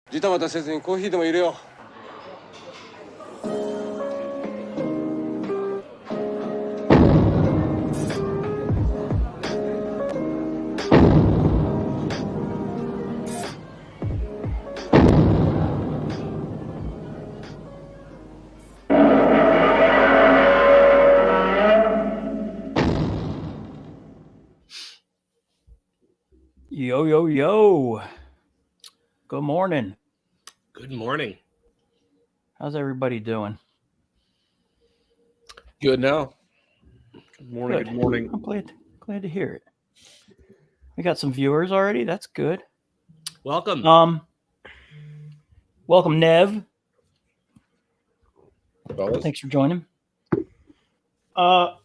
ジタバタせずにコーヒーでも入れよう。Yo, yo, yo. Good morning. Good morning. How's everybody doing? Good now. Good morning. Good. Good morning. I'm glad to hear it. We got some viewers already. That's good. Welcome. Welcome, Nev. Fellas. Thanks for joining. My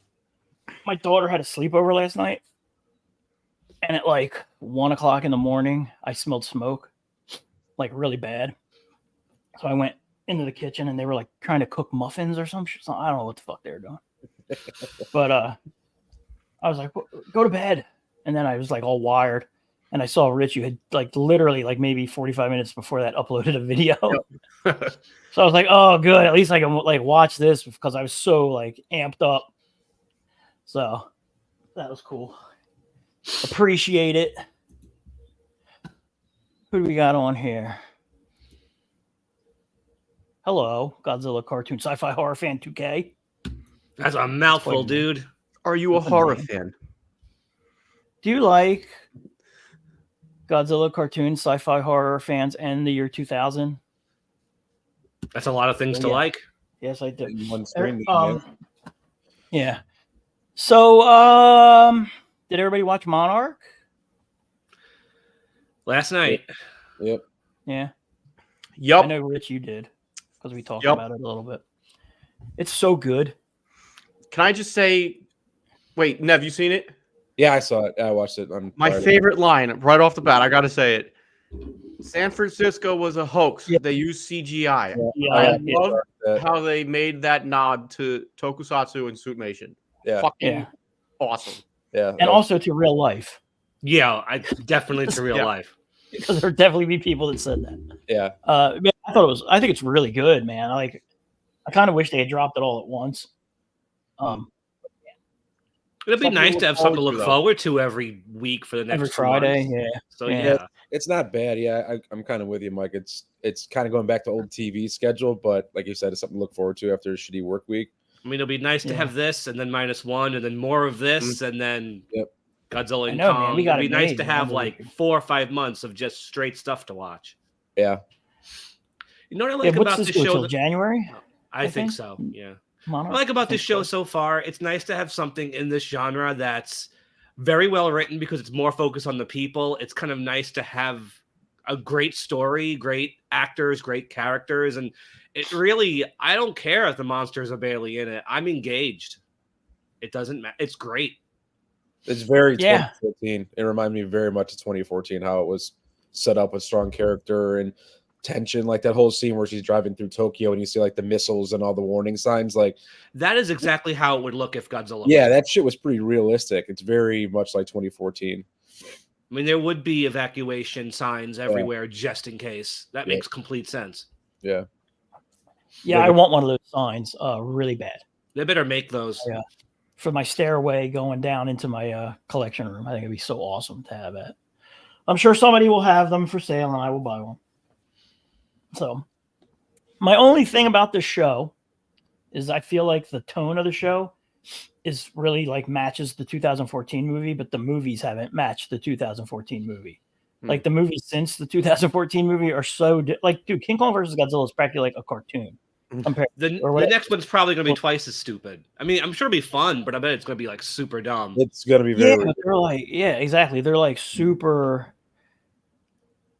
daughter had a sleepover last night, and at like 1 o'clock in the morning, I smelled smoke, like really bad. So I went into the kitchen, and they were like trying to cook muffins or some shit. I don't know what the fuck they were doing, but I was like, "Go to bed," and then I was like all wired, and I saw Rich. You had like literally like maybe 45 minutes before that uploaded a video. Yep. So I was like, "Oh, good. At least I can like watch this," because I was so like amped up. So that was cool. Appreciate it. Who do we got on here? Hello, Godzilla cartoon sci-fi horror fan 2K. That's a mouthful, dude. Are you a horror fan? Do you like Godzilla cartoon sci-fi horror fans and the year 2000? That's a lot of things to like. Yes, I do. One screen. Yeah. So, did everybody watch Monarch? Last night. Yep. Yeah. Yup. I know, Rich, you did, because we talked about it a little bit. It's so good. Can I just say, wait, Nev, you seen it? Yeah, I saw it. I watched it. My favorite line right off the bat, I got to say it. San Francisco was a hoax. Yeah. They used CGI. Yeah, I love how they made that nod to Tokusatsu and Suitmation. Yeah. Fucking awesome. Yeah. and also to real life, Yeah, I definitely to real life. because there definitely be people that said that. Yeah. Man, I think it's really good, man. I kind of wish they had dropped it all at once. It'd be Something nice to to have look something to forward look to, though. forward to every week for the next Every 2 Friday, months. yeah. So Yeah. It's not bad. Yeah, I'm kind of with you, Mike. It's kind of going back to old TV schedule, but like you said, it's something to look forward to after a shitty work week. I mean, it'll be nice to have this and then -1 and then more of this and then Godzilla and I know, Kong. man. We got It'd be it nice made, to man. have like 4 or 5 months of just straight stuff to watch. Yeah. You know what I like what's about this the go show? till January? I think so. Yeah. Monarch? I like about this show so far, it's nice to have something in this genre that's very well written because it's more focused on the people. It's kind of nice to have a great story, great actors, great characters, and it really, I don't care if the monsters are barely in it. I'm engaged. It doesn't matter. It's great. It's very Yeah. 2014. It reminded me very much of 2014, how it was set up with strong character and tension, like that whole scene where she's driving through Tokyo and you see like the missiles and all the warning signs. Like that is exactly how it would look if Godzilla. Yeah, that shit was pretty realistic. It's very much like 2014. I mean, there would be evacuation signs everywhere just in case. That makes complete sense. Yeah. Yeah, I want one of those signs really bad. They better make those. Yeah. For my stairway going down into my collection room. I think it'd be so awesome to have that. I'm sure somebody will have them for sale and I will buy one. So my only thing about this show is I feel like the tone of the show is really like matches the 2014 movie, but the movies haven't matched the 2014 movie. Like the movies since the 2014 movie are so like, dude, King Kong versus Godzilla is practically like a cartoon. The next one's probably going to be twice as stupid. I mean, I'm sure it'll be fun, but I bet it's going to be like super dumb. It's going to be very. Yeah, they're like, exactly. They're like super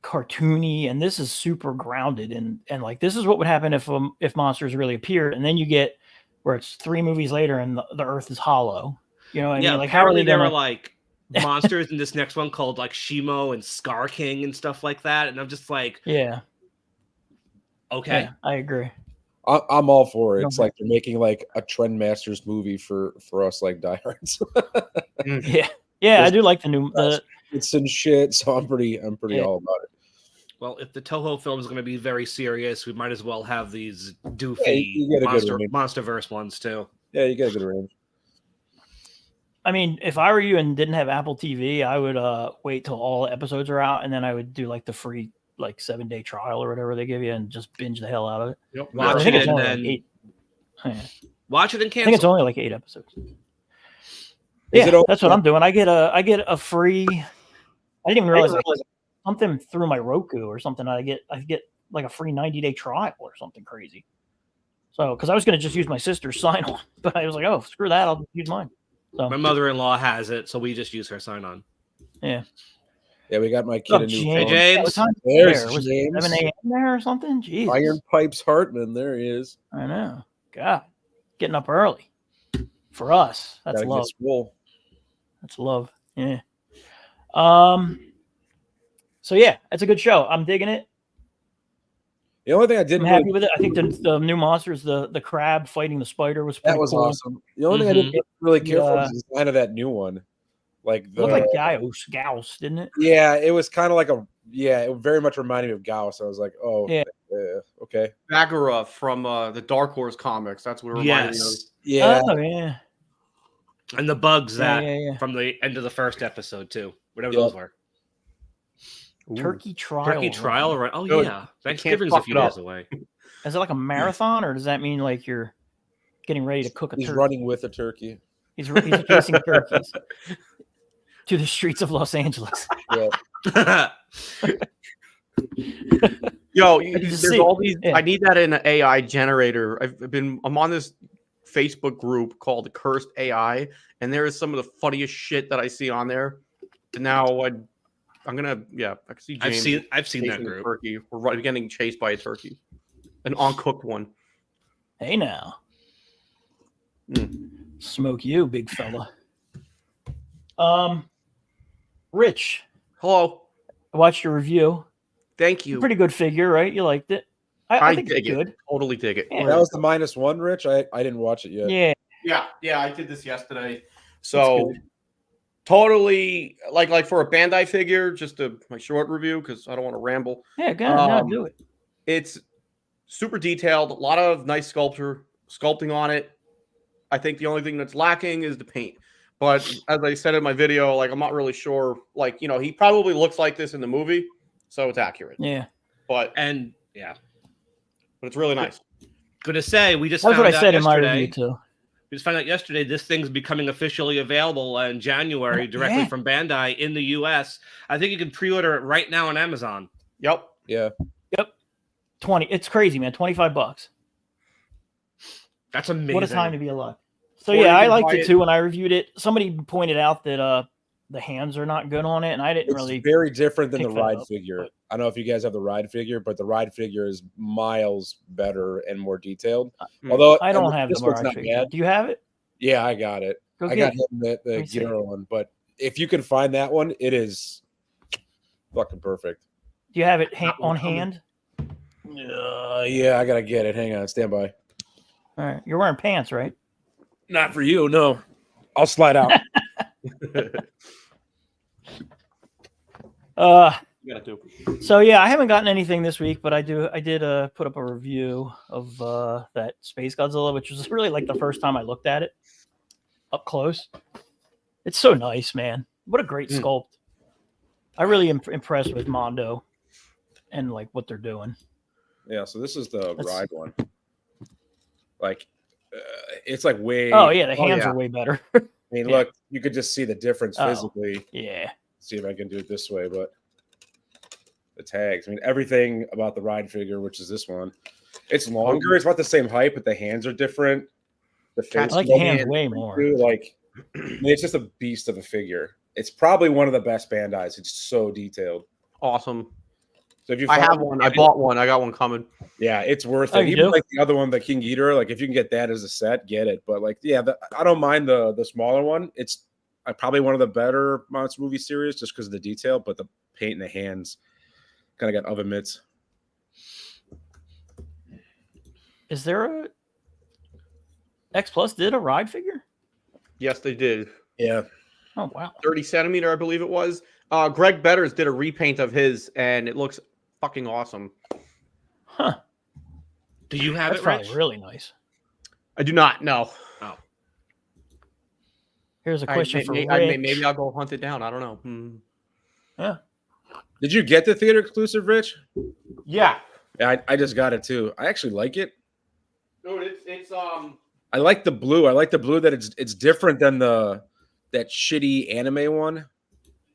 cartoony, and this is super grounded, and like this is what would happen if monsters really appeared, and then you get where it's 3 movies later and the Earth is hollow. You know what I mean? Like, how are they there gonna... are like monsters in this next one called like Shimo and Scar King and stuff like that, and I'm just like, okay, yeah, I agree. I'm all for it. It's like they're making like a Trendmasters movie for us like diehards. Yeah, I do like the new it's some shit, so I'm pretty all about it. Well, if the Toho film is going to be very serious, we might as well have these Yeah, doofy you get a good range. MonsterVerse ones too. Yeah, you get a good range. I mean, if I were you and didn't have Apple TV, I would wait till all the episodes are out, and then I would do like the free 7-day trial or whatever they give you, and just binge the hell out of it. Yep. Watch I think it it's and only then like 8. Yeah. watch it and I think it's cancel. only like 8 episodes. Is Yeah, it all- that's what I'm doing. I get a free. I didn't even realize something through my Roku or something. I get like a free 90-day trial or something crazy. So, because I was going to just use my sister's sign on, but I was like, oh, screw that, I'll just use mine. So My mother-in-law has it, so we just use her sign-on. Yeah, we got my kid oh, a new James. phone. James. What time There's there? Was it James. 7 a.m. there or something? Jesus. Iron Pipes Hartman. There he is. I know. God, getting up early for us. That's Gotta love. get school. That's love. Yeah. So yeah, it's a good show. I'm digging it. The only thing I I'm didn't happy really, with it. I think the new monsters, the crab fighting the spider was that pretty was cool. awesome. The only thing I didn't really care for Yeah. was the design of that new one. Like It the looked like Gauss, didn't it? yeah, it was kind of like it very much reminded me of Gauss. I was like, oh Yeah. Okay. Bagheera from the Dark Horse comics. That's what it reminded me of. Yes. Yeah. Oh yeah. And the bugs that Yeah. from the end of the first episode too. Whatever Yep. those were. Turkey trial. Turkey trial, right? Oh Good. yeah. Thanksgiving's a fuck few it up. days away. Is it like a marathon, or does that mean like you're getting ready to cook a He's turkey? running with a turkey. He's chasing turkeys to the streets of Los Angeles. Yeah. Yo, can there's see all it. these. Yeah. I need that in an AI generator. I'm on this Facebook group called the Cursed AI, and there is some of the funniest shit that I see on there. And now I'm gonna I can see James. I've seen that chasing a group. turkey. We're getting chased by a turkey, an uncooked one. Hey now, Mm. smoke you, big fella. Rich, Hello, I watched your review. thank you. Pretty good figure, right? You liked it. I think dig it's good. it. Totally dig it. Yeah. That was the -1, Rich. I didn't watch it yet. Yeah, Yeah, I did this yesterday. That's So good. totally like for a Bandai figure, just my short review because I don't want to ramble. yeah, go ahead, Um, do it. It's super detailed, a lot of nice sculpting on it. I think the only thing that's lacking is the paint. But as I said in my video, like I'm not really sure. Like, he probably looks like this in the movie, so it's accurate. Yeah, But And yeah. it's really nice. Gonna say we just that's found what I out said in my yesterday. review too. We just found out yesterday this thing's becoming officially available in January directly Yeah. from Bandai in the US. I think you can pre-order it right now on Amazon. Yep. Yeah. 20. It's crazy, man. $25. That's amazing. What a time to be alive. So Or yeah, you I can liked buy it it- too when I reviewed it. Somebody pointed out that the hands are not good on it, and I didn't It's really. very different than pick the that ride up, figure. but- I don't know if you guys have the ride figure, but the ride figure is miles better and more detailed. Although I don't have this the one's ride not figure. bad. Do you have it? Yeah, I got it. Go I get got it. him Let the me see. Ghidorah one, but if you can find that one, it is fucking perfect. Do you have it coming. on hand? Yeah, I gotta get it. Hang on, stand by. All right, you're wearing pants, right? Not for you, no. I'll slide out. You gotta do. So yeah, I haven't gotten anything this week, but I did put up a review of that Space Godzilla, which was really like the first time I looked at it up close. It's so nice, man. What a great sculpt. I really am impressed with Mondo and like what they're doing. Yeah, so this is the That's- ride one. Like, it's like way. Oh yeah, the hands yeah. are way better. I mean, yeah. look, you could just see the difference Oh. physically. Yeah. See if I can do it this way, but the tags. I mean, everything about the ride figure, which is this one, it's longer. It's about the same height, but the hands are different. The I face like the hands movement, way more. too, like, I mean, it's just a beast of a figure. It's probably one of the best Bandai's. It's so detailed. Awesome. So if you I find have one. I bought one. I got one coming. yeah, it's worth Oh, it. you Even do? like the other one, the King Ghidorah, like if you can get that as a set, get it. But like, yeah, I don't mind the smaller one. It's probably one of the better monster movie series just because of the detail, but the paint in the hands kind of got oven mitts. Is there a X Plus did a ride figure? Yes, they did. Yeah, Oh wow. 30 centimeter, I believe it was. Greg Betters did a repaint of his, and it looks fucking awesome. Huh. Do you have That's it, probably Rich? really nice. I do not. No. Oh, Here's a question for Rich. Maybe I'll go hunt it down. I don't know. Yeah. Did you get the theater exclusive, Rich? Yeah. Yeah, I just got it too. I actually like it. Dude, it's I like the blue. I like the blue that it's different than that shitty anime one.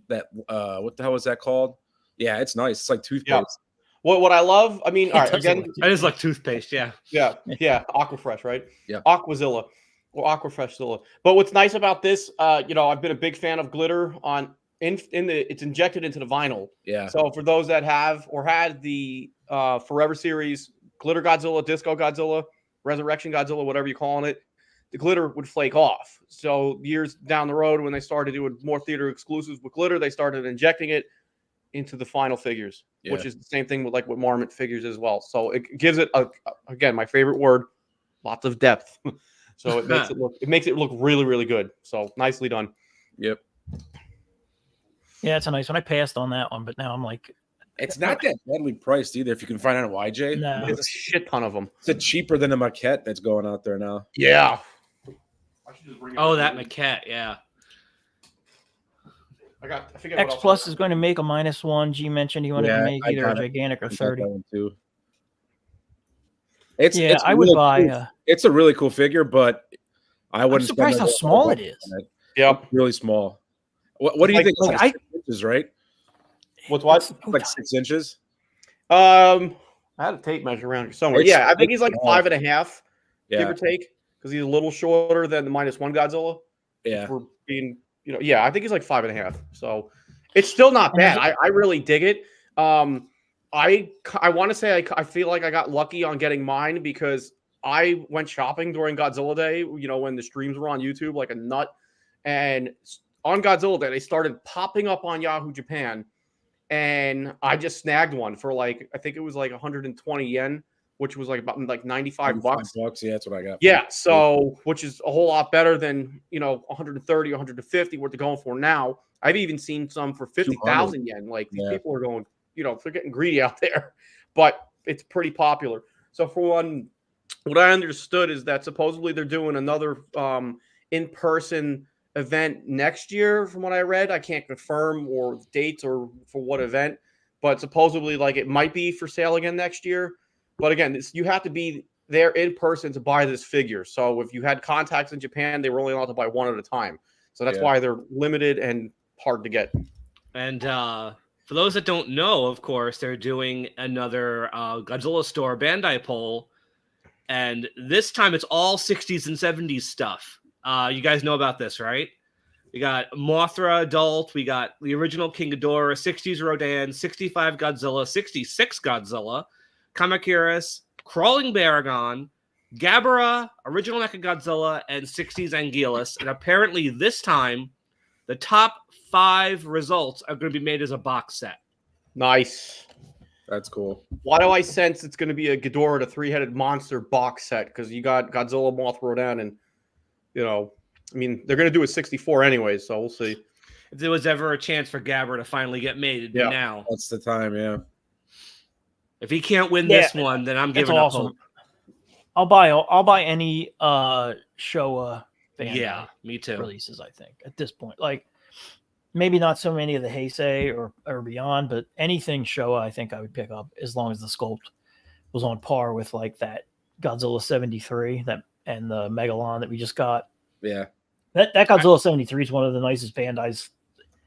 That what the hell was that called? Yeah, it's nice. It's like toothpaste. Yeah. What I love, I mean, all right, again, I just like toothpaste. Yeah. yeah, Aquafresh, right? Yeah. Aquazilla or Aquafreshzilla. But what's nice about this, I've been a big fan of glitter it's injected into the vinyl. Yeah. So for those that have or had the Forever series, Glitter Godzilla, Disco Godzilla, Resurrection Godzilla, whatever you're calling it, the glitter would flake off. So years down the road, when they started doing more theater exclusives with glitter, they started injecting it into the final figures, which is the same thing with Marmot figures as well. So it gives it again, my favorite word, lots of depth. So it makes it look really, really good. So nicely done. Yep. Yeah, it's a nice one. I passed on that one, but now I'm like, It's not that badly priced either. If you can find it on YJ, no. There's a shit ton of them. it's cheaper than the maquette that's going out there now. Yeah. Oh, that maquette. Yeah. I forget X what else. Plus is going to make a -1. G mentioned he wanted to make I either a got it. gigantic or I got 30. that one too. I would buy. Cool. It's a really cool figure, but I I'm wouldn't. surprised how small it is. Yep. Really small. What do you think? like It's 6 inches, right? What's what? It's Like 6 inches. I had a tape measure around here somewhere. It's- I think he's like it's 5.5, give Yeah. or take, because he's a little shorter than the -1 Godzilla. Yeah. For being, I think he's like 5.5. So it's still not bad. I really dig it. I want to say I feel like I got lucky on getting mine because I went shopping during Godzilla Day, when the streams were on YouTube like a nut. And on Godzilla Day, they started popping up on Yahoo Japan. And I just snagged one for I think it was like 120 yen, which was like about like 95 bucks. Yeah, that's what I got. Yeah, so which is a whole lot better than 130, 150 what they're going for now. I've even seen some for 50,000 yen. Like these people are going, they're getting greedy out there, but it's pretty popular. So for one, what I understood is that supposedly they're doing another in-person event next year. From what I read, I can't confirm or dates or for what event, but supposedly it might be for sale again next year. But again, you have to be there in person to buy this figure. So if you had contacts in Japan, they were only allowed to buy one at a time. So that's why they're limited and hard to get. And for those that don't know, of course, they're doing another Godzilla store Bandai poll. And this time it's all 60s and 70s stuff. You guys know about this, right? We got Mothra adult. We got the original King Ghidorah, 60s Rodan, 65 Godzilla, 66 Godzilla, Kamakiris, Crawling Baragon, Gabara, original Mechagodzilla, and 60s Anguillus. And apparently this time, the top 5 results are going to be made as a box set. Nice. That's cool. Why do I sense it's going to be a Ghidorah, the 3-headed monster box set? Because you got Godzilla, Mothra, Rodan, and they're going to do a 64 anyway, so we'll see. If there was ever a chance for Gabara to finally get made, it'd be now. That's the time, yeah. If he can't win this one, then I'm giving up hope. I'll buy any Showa Bandai me too. releases, I think, at this point. Maybe not so many of the Heisei or beyond, but anything Showa I think I would pick up as long as the sculpt was on par with that Godzilla 73 and the Megalon that we just got. Yeah. That Godzilla 73 is one of the nicest Bandai's.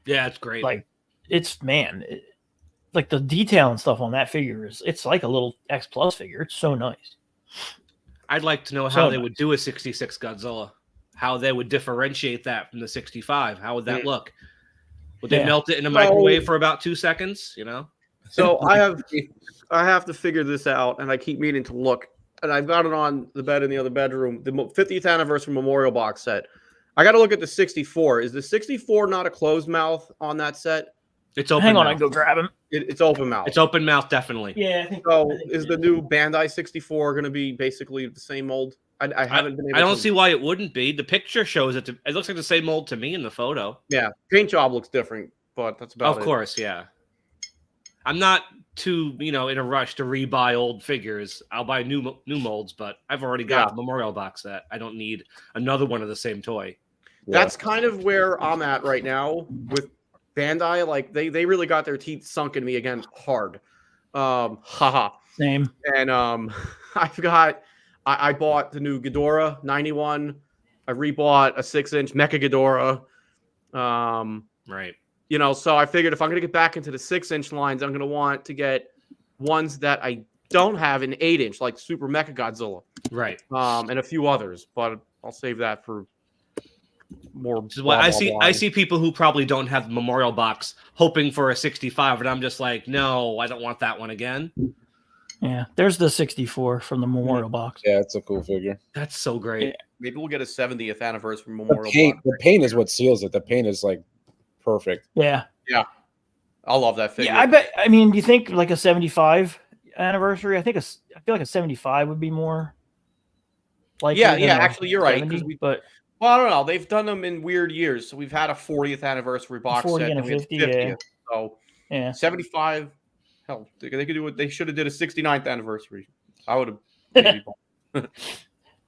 Yeah, it's great. The detail and stuff on that figure it's like a little X Plus figure. It's so nice. I'd like to know how they would do a 66 Godzilla, how they would differentiate that from the 65. How would that look? Would they melt it in a microwave for about 2 seconds? So I have to figure this out, and I keep meaning to look. And I've got it on the bed in the other bedroom. The 50th anniversary memorial box set. I got to look at the 64. Is the 64 not a closed mouth on that set? It's open. Hang on, mouth. I can go grab him. It's open mouth. It's open mouth, definitely. Yeah. I think is the new Bandai 64 going to be basically the same mold? I haven't been able. I don't see why it wouldn't be. The picture shows it. It looks like the same mold to me in the photo. Yeah, paint job looks different, but that's about it. Of course, yeah. I'm not too, in a rush to rebuy old figures. I'll buy new molds, but I've already got the Memorial box set. I don't need another one of the same toy. That's kind of where I'm at right now with Bandai. Like they really got their teeth sunk in me again hard. Haha. Same. And I bought the new Ghidorah 91. I rebought a 6-inch Mecha Ghidorah. Right. So I figured if I'm gonna get back into the 6-inch lines, I'm gonna want to get ones that I don't have an 8-inch, like Super Mecha Godzilla. Right. And a few others, but I'll save that for more. I see people who probably don't have the Memorial box hoping for a 65, and I'm just like, no, I don't want that one again. Yeah, there's the 64 from the Memorial box. Yeah, it's a cool figure. That's so great. Yeah. Maybe we'll get a 70th anniversary Memorial The box. paint is what seals it. The paint is like perfect. Yeah. I love that figure. Yeah, I bet. I mean, do you think like a 75 anniversary? I feel like a 75 would be more. Like actually, you're right. But I don't know. They've done them in weird years. So we've had a 40th anniversary box 40 set and a we had 50, 50th. yeah. So yeah, 75. Hell, they could do it. They should have did a 69th anniversary. I would have.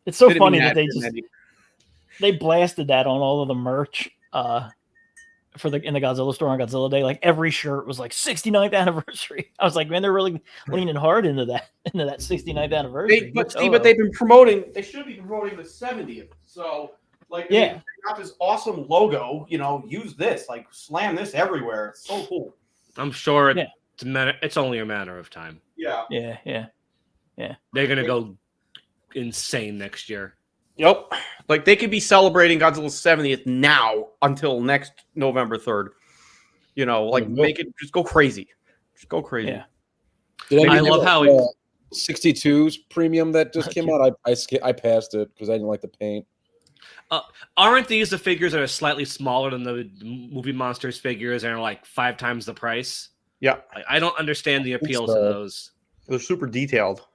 it's so Didn't funny mean that they blasted that on all of the merch. In the Godzilla store on Godzilla Day, like every shirt was like 69th anniversary. I was like, man, they're really leaning hard into that 69th anniversary. But they've been promoting. They should be promoting the 70th. So they got this awesome logo. Use this. Like slam this everywhere. It's so cool. I'm sure it's only a matter of time. Yeah. They're gonna go insane next year. Yep. Like they could be celebrating Godzilla's 70th now until next November 3rd. Make it just go crazy. Just go crazy. Yeah. I love how 62's premium that just came out. I passed it because I didn't like the paint. Aren't these the figures that are slightly smaller than the Movie Monsters figures and are like 5 times the price? Yeah. I don't understand the appeal to those. They're super detailed.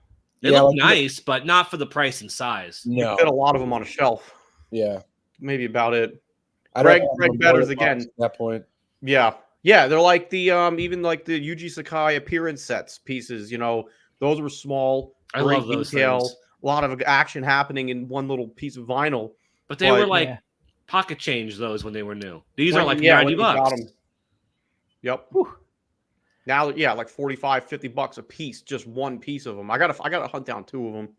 They look nice, but not for the price and size. No. Fit a lot of them on a shelf. Yeah. Maybe about it. Greg Betters again. At that point. Yeah. Yeah, they're like the even like the Yuji Sakai appearance sets pieces, those were small. I love those things. A lot of action happening in one little piece of vinyl. But they were like pocket change those when they were new. These are like $90. Yep. Whew. Now, like $45-$50 a piece, just one piece of them. I gotta hunt down 2 of them.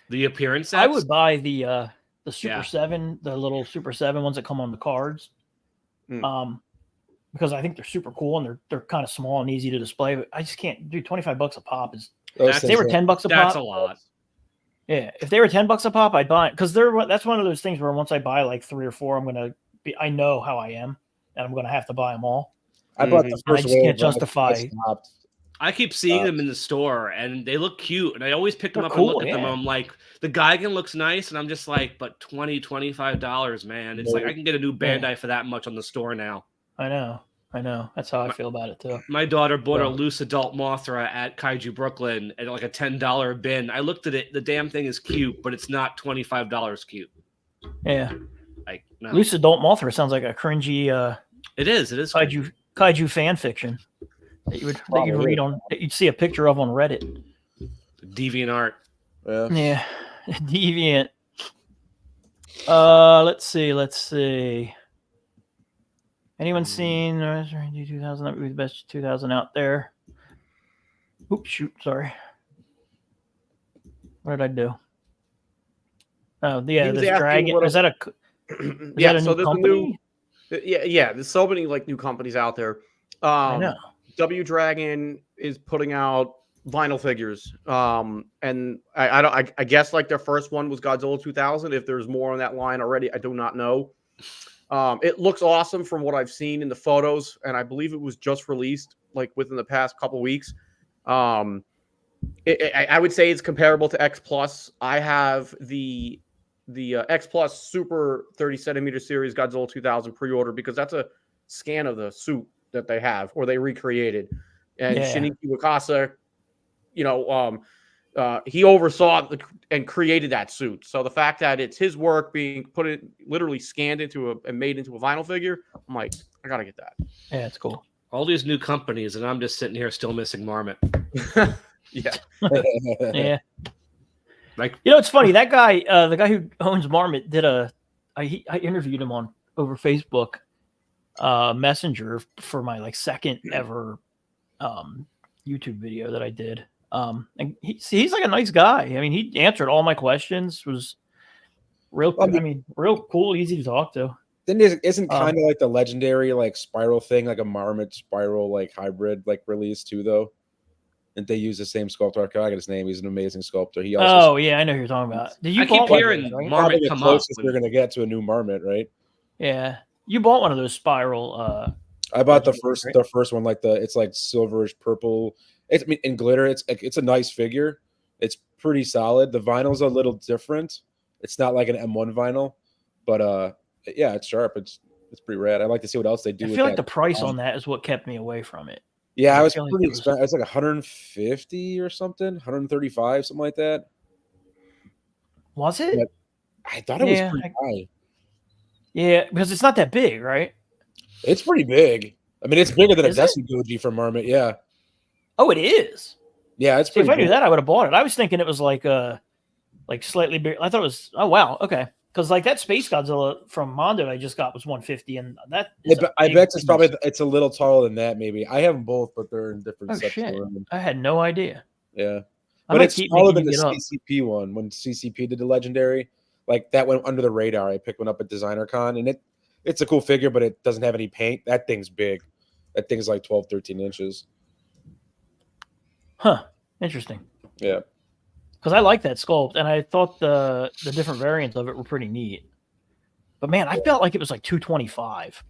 The appearance sets? I would buy the Super 7, the little Super 7 ones that come on the cards. Because I think they're super cool and they're kind of small and easy to display. But I just can't do $25 a pop. If they were $10 a pop, that's a lot. Yeah, if they were $10 a pop, I'd buy it because that's one of those things where once I buy like 3 or 4, I know how I am and I'm gonna have to buy them all. I bought the first. I just can't justify. I keep seeing them in the store and they look cute and I always pick them up and look at them. And I'm like, the Gigan looks nice and I'm just like, but $25, man. It's like I can get a new Bandai for that much on the store now. I know. That's how I feel about it too. My daughter bought a loose adult Mothra at Kaiju Brooklyn at like a $10 bin. I looked at it. The damn thing is cute, but it's not $25 cute. Yeah. Like no. Loose adult Mothra sounds like a cringy. It is. Kaiju fan fiction that you'd read on. That you'd see a picture of on Reddit. Deviant art. Yeah. Deviant. Let's see. Anyone seen 2000? That would be the best 2000 out there. Oops, shoot, sorry. What did I do? Oh, yeah, this dragon. Is that a new company? There's so many like new companies out there. I know. W Dragon is putting out vinyl figures. And I guess like their first one was Godzilla 2000. If there's more on that line already, I do not know. It looks awesome from what I've seen in the photos, and I believe it was just released like within the past couple weeks. I would say it's comparable to X Plus. I have the X Plus Super 30 centimeter series Godzilla 2000 pre-order because that's a scan of the suit that they have or they recreated, and Shinichi Wakasa, he oversaw and created that suit. So the fact that it's his work being literally scanned into and made into a vinyl figure, I'm like, I gotta get that. Yeah, it's cool. All these new companies, and I'm just sitting here still missing Marmot. Yeah. Yeah. Like, It's funny. That guy, the guy who owns Marmot, I interviewed him over Facebook Messenger for my like second ever YouTube video that I did. And he's like a nice guy. I mean, he answered all my questions. Was real. I mean, real cool, easy to talk to. Then isn't kind of like the legendary like spiral thing, like a Marmot spiral like hybrid like release too, though. And they use the same sculptor. I got his name. He's an amazing sculptor. He also. Oh yeah, I know who you're talking about. Did you I keep hearing right? Marmot the come up. closest you're gonna get to a new Marmot, right? Yeah, you bought one of those spiral. I bought the legendary, first one, like it's like silverish purple. It's in glitter. It's a nice figure. It's pretty solid. The vinyl's a little different. It's not like an M1 vinyl, but yeah, it's sharp. It's pretty rad. I'd like to see what else they do. I with feel like that. the price on that is what kept me away from it. Yeah, I it was feel like pretty it was- expensive. It's like 150 or something, 135, something like that. Was it? Yeah. I thought it was Yeah, pretty high. Yeah, because it's not that big, right? It's pretty big. I mean, it's bigger than a Is it? Desu Goji from Marmot. Yeah, Oh, it is. yeah, it's See, if pretty. I knew big. that, I would have bought it. I was thinking it was like slightly bigger. I thought it was. Oh wow, okay. Because like that Space Godzilla from Mondo I just got was 150, and that. I bet it's probably it's a little taller than that. Maybe I have them both, but they're in different Oh sections. shit! of them. I had no idea. Yeah, I but might it's keep smaller making than the you get up. CCP one. When CCP did the legendary, like that went under the radar. I picked one up at Designer Con, and it's a cool figure, but it doesn't have any paint. That thing's big. That thing's like 12, 13 inches. Huh? Interesting. Yeah. Because I like that sculpt, and I thought the different variants of it were pretty neat. But man, I felt like it was like 225.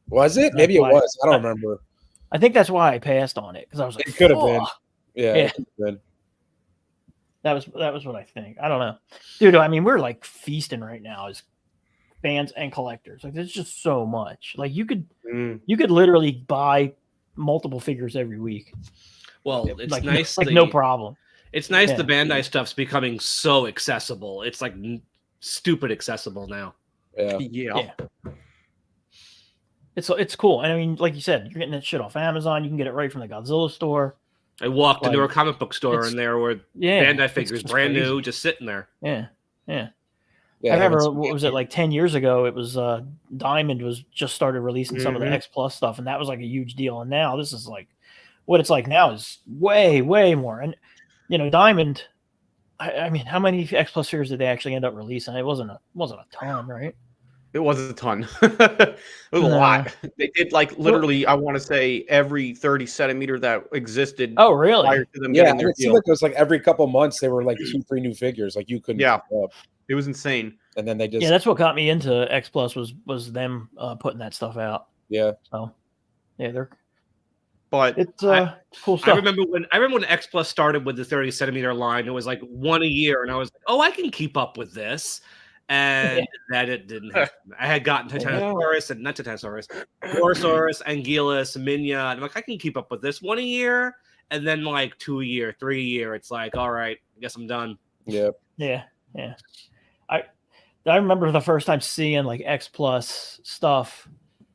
Was it? That's Maybe it why- was. I don't remember. I think that's why I passed on it because I was like, It could have been. "Fuck." Yeah. Yeah. It could have been. That was what I think. I don't know, dude. I mean, we're like feasting right now as fans and collectors. Like, there's just so much. Like, you could literally buy multiple figures every week. well, it's like, nice. like no problem. It's nice Yeah. the Bandai stuff's becoming so accessible. It's like stupid accessible now. Yeah. Yeah. It's cool, and I mean, like you said, you're getting that shit off Amazon. You can get it right from the Godzilla store. I walked into a Like, comic book store it's- and there were Yeah, Bandai figures, it's brand crazy. new, just sitting there. Yeah. Yeah, I remember, haven't what was it, like 10 years ago? It was Diamond was just started releasing some of the Mhm. X Plus stuff, and that was like a huge deal. And now this is like what it's like now is way, way more. And Diamond, I mean, how many X Plus figures did they actually end up releasing? It wasn't a ton, right? It wasn't a ton. It was a No. lot. They did like literally, I want to say every 30 centimeter that existed Oh, really? prior to them Yeah, getting and their it seemed deal. like it was like every couple months they were like 2-3 new figures. Like you couldn't Yeah. keep up. It was insane. And then they just Yeah, that's what got me into X Plus was them putting that stuff out. yeah. So yeah, But it's cool I stuff. remember when X Plus started with the 30 centimeter line, it was like one a year, and I was like, oh, I can keep up with this. And that it didn't happen. I had gotten Titanosaurus and not Titanosaurus, Gorosaurus, Anguillus, Minya, and I'm like, I can keep up with this one a year, and then like 2 a year, 3 a year. It's like, all right, I guess I'm done. Yeah. Yeah. I remember the first time seeing like X Plus stuff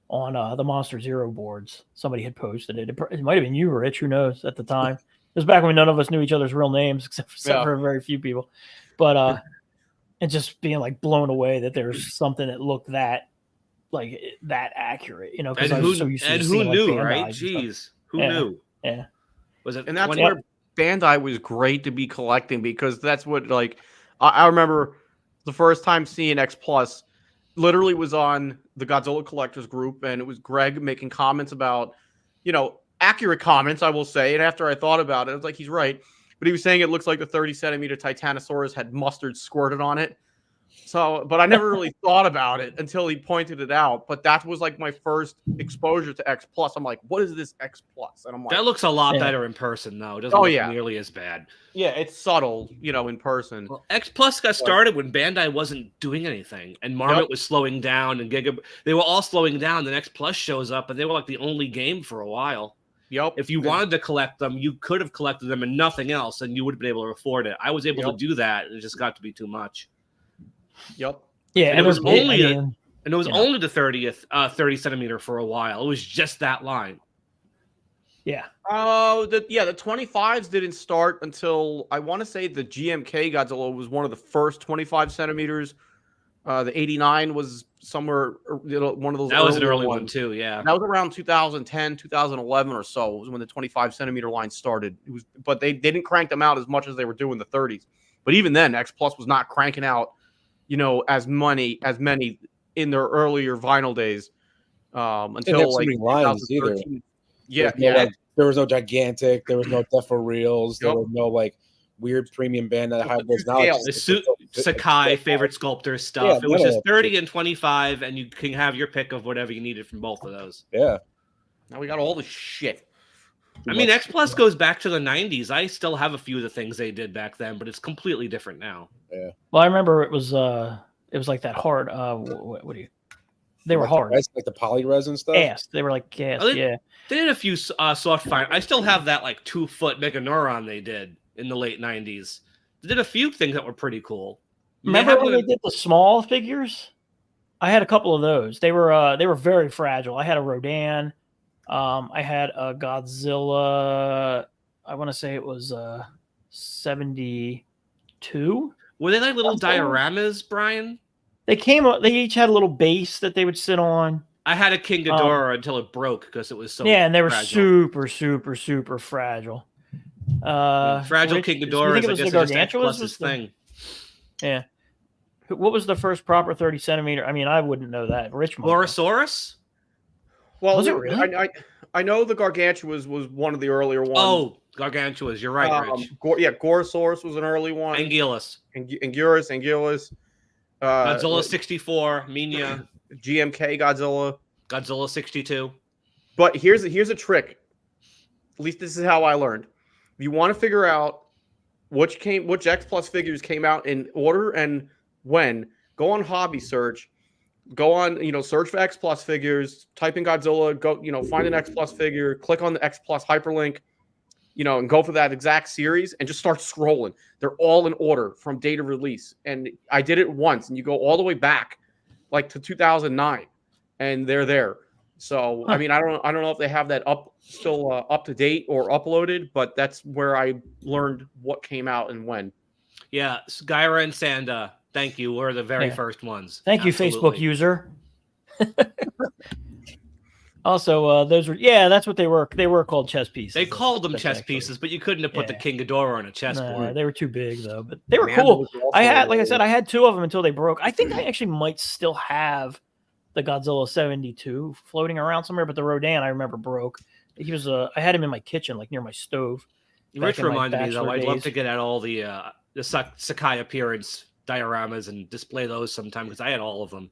on the Monster Zero boards. Somebody had posted it. It might have been you, Rich. Who knows? At the time, it was back when none of us knew each other's real names, except for very few people. But and just being like blown away that there's something that looked that accurate, because And I who, was so used to and just who seeing, like, knew, Bandai right? and stuff. Jeez, who Yeah. knew? Yeah. Was it? and that's 20 where Bandai was great to be collecting, because that's what, like, I remember the first time seeing X Plus literally was on the Godzilla collectors group, and it was Greg making comments about, accurate comments, I will say. And after I thought about it, I was like, he's right. But he was saying it looks like the 30 centimeter Titanosaurus had mustard squirted on it. So, but I never really thought about it until he pointed it out. But that was like my first exposure to X Plus. I'm like, what is this X Plus? And I'm like, That looks a lot Yeah. better in person, though. It doesn't Oh, look yeah. nearly as bad. yeah, it's subtle, in person. Well, X Plus got started when Bandai wasn't doing anything, and Marmot was slowing down, and they were all slowing down. Then X Plus shows up, and they were like the only game for a while. Yep. If you wanted to collect them, you could have collected them and nothing else, and you would have been able to afford it. I was able to do that, and it just got to be too much. Yep. Yeah, And it was only I mean, And it was only the 30 centimeter for a while. It was just that line. Yeah. Oh, the 25s didn't start until I want to say the GMK Godzilla was one of the first 25 centimeters. The 89 was somewhere, one of those. That was an earlier early one ones. too. Yeah. That was around 2010, 2011 or so. Was when the 25 centimeter line started. It was, but they didn't crank them out as much as they were doing the 30s. But even then, X Plus was not cranking out, as many in their earlier vinyl days. Until like lines either. Yeah, There was no gigantic. There was no Defa Reels. There was no like weird premium band that was now. The suit Sakai favorite sculptor stuff. It was just 30 and 25, and you can have your pick of whatever you needed from both of those. Yeah. Now we got all the shit. I mean, X Plus goes back to the 90s. I still have a few of the things they did back then, but it's completely different now. Yeah. Well, I remember it was like that hard. What do you? They were hard. Like the poly resin stuff? Yes. They were like gas. Yeah. They did a few soft fine. I still have that like 2-foot Meganeuron they did in the late 90s. They did a few things that were pretty cool. Remember when they did the small figures? I had a couple of those. They were very fragile. I had a Rodan. I had a Godzilla. I want to say it was 72. Were they like little dioramas, Brian? They each had a little base that they would sit on. I had a King Ghidorah until it broke because it was so and they were fragile. super, super, super fragile. Fragile King Ghidorah is, I guess, just X Plus's thing. Yeah. What was the first proper 30 centimeter? I mean, I wouldn't know that. Richmond. Borosaurus? Well, was it really? I know the Gargantuas was one of the earlier ones. Oh, Gargantuas. You're right, Rich. Gorosaurus was an early one. Anguillus. Anguillus. Godzilla 64. Minya. GMK Godzilla. Godzilla 62. But here's a trick. At least this is how I learned. If you want to figure out which X Plus figures came out in order and when, go on Hobby Search. Go on, search for X Plus figures, type in Godzilla, go, find an X Plus figure, click on the X Plus hyperlink, and go for that exact series and just start scrolling. They're all in order from date of release. And I did it once, and you go all the way back like to 2009 and they're there. So, I mean, I don't know if they have that still up to date or uploaded, but that's where I learned what came out and when. Yeah. Skyra and Sanda. Thank you. We're the very first ones. Thank you, Facebook user. Also, those were that's what they were. They were called chess pieces. They called them chess pieces, but you couldn't have put the King Ghidorah on a chessboard. No, they were too big though, but they were cool. I had two of them until they broke. I think I actually might still have the Godzilla 72 floating around somewhere, but the Rodan I remember broke. He was I had him in my kitchen, like near my stove. Rich reminded me though, I'd love to get out all the Sakai appearance dioramas and display those sometime because I had all of them.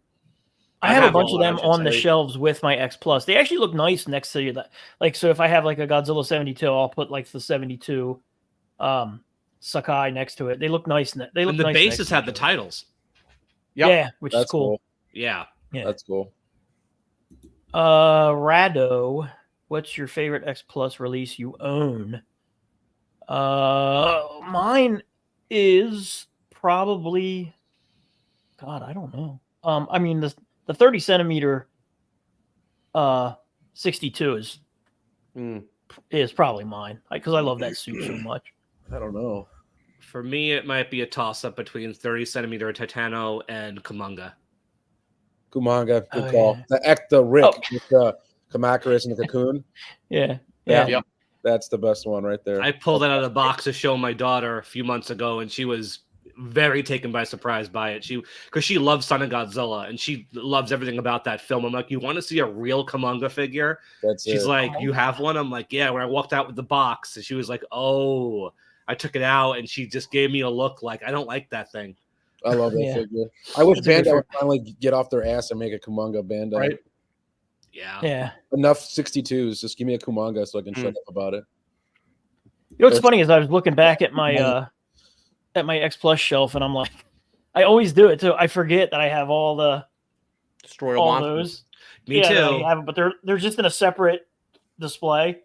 I have a bunch of them on the shelves with my X Plus. They actually look nice next to you. Like, so if I have like a Godzilla 72, I'll put like the 72 Sakai next to it. They look nice. They look and the nice bases have the titles. Yep. Yeah, which is cool. Yeah, that's cool. Rado, what's your favorite X Plus release you own? Mine is probably, God, I don't know. I mean the 30 centimeter 62 is probably mine because I love that suit so much. I don't know. For me, it might be a toss up between 30 centimeter Titano and Kumanga. Kumanga, good call. Yeah. The Rick with the Kamakuris and the cocoon. Yeah. That's the best one right there. I pulled it out of the box to show my daughter a few months ago, and she was very taken by surprise by it. Because she loves Son of Godzilla, and she loves everything about that film. I'm like, you want to see a real Kumanga figure? She's like, you have one? I'm like, yeah. When I walked out with the box, and she was like, oh. I took it out, and she just gave me a look like, I don't like that thing. I love that figure. I wish Bandai would finally get off their ass and make a Kumanga Bandai. Right? Yeah. Enough 62s. Just give me a Kumanga so I can shut up about it. You know what's funny is I was looking back at my X Plus shelf, and I'm like, I always do it too. I forget that I have all those. Me too. I have, but they're just in a separate display.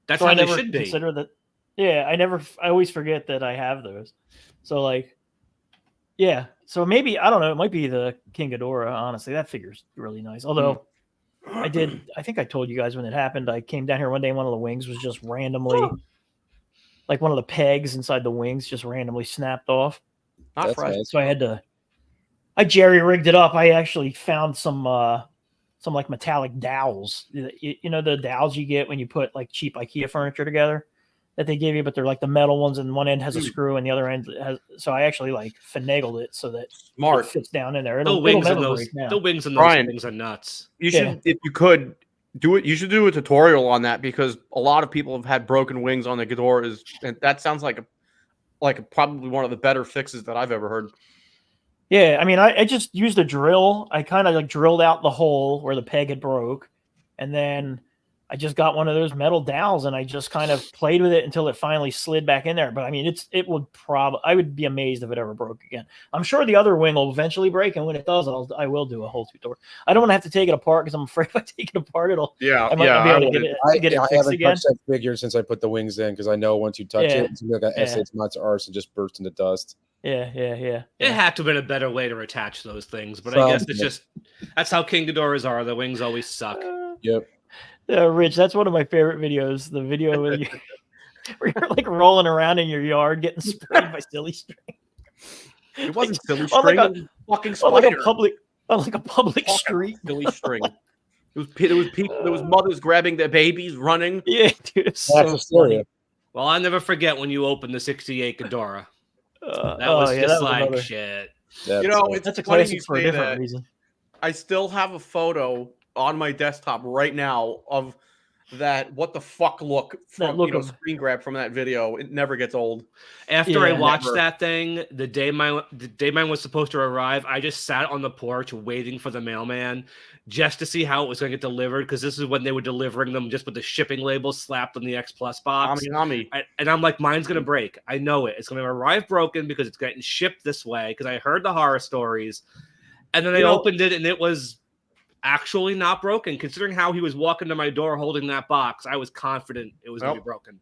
That's how they should be. Consider that. Yeah, I always forget that I have those. So like, yeah. So maybe, I don't know, it might be the King Ghidorah, honestly. That figure's really nice. Although I think I told you guys when it happened. I came down here one day and one of the wings was just randomly, like one of the pegs inside the wings just randomly snapped off. Not fresh. Nice. So I jerry rigged it up. I actually found some like metallic dowels. You know the dowels you get when you put like cheap IKEA furniture together that they give you, but they're like the metal ones, and one end has a screw and the other end has. So I actually like finagled it so that Smart. it fits down in there. The wings and those things are nuts. You should, if you could do it, you should do a tutorial on that, because a lot of people have had broken wings on the Ghidorahs, and that sounds like probably one of the better fixes that I've ever heard. Yeah, I mean, I just used a drill. I kind of like drilled out the hole where the peg had broke, and then I just got one of those metal dowels and I just kind of played with it until it finally slid back in there. But I mean, I would be amazed if it ever broke again. I'm sure the other wing will eventually break, and when it does, I will do a whole tutorial. I don't want to have to take it apart because I'm afraid if I take it apart, I might not be able to get it I fixed haven't again. touched that figure since I put the wings in, because I know once you touch it, it's like an SH Mats arse and just burst into dust. Yeah. It had to have been a better way to attach those things, but I guess that's how King Ghidorahs are. The wings always suck. Yep. Rich, that's one of my favorite videos. The video where you're like rolling around in your yard getting sprayed by silly string. It wasn't silly string. It was fucking spider. On like a public street. Silly string. There was people. There was mothers grabbing their babies, running. Yeah, dude. It's so funny. Well, I'll never forget when you opened the '68 Ghidorah. That was like shit. That's a classic for a different reason. I still have a photo on my desktop right now of that what the fuck look from screen grab from that video. It never gets old. After I watched that thing, the day mine was supposed to arrive, I just sat on the porch waiting for the mailman just to see how it was going to get delivered, because this is when they were delivering them just with the shipping label slapped on the X Plus box. And I'm like, mine's going to break. I know it. It's going to arrive broken because it's getting shipped this way, because I heard the horror stories. And then I opened it and it was actually not broken. Considering how he was walking to my door holding that box, I was confident it was going to be broken.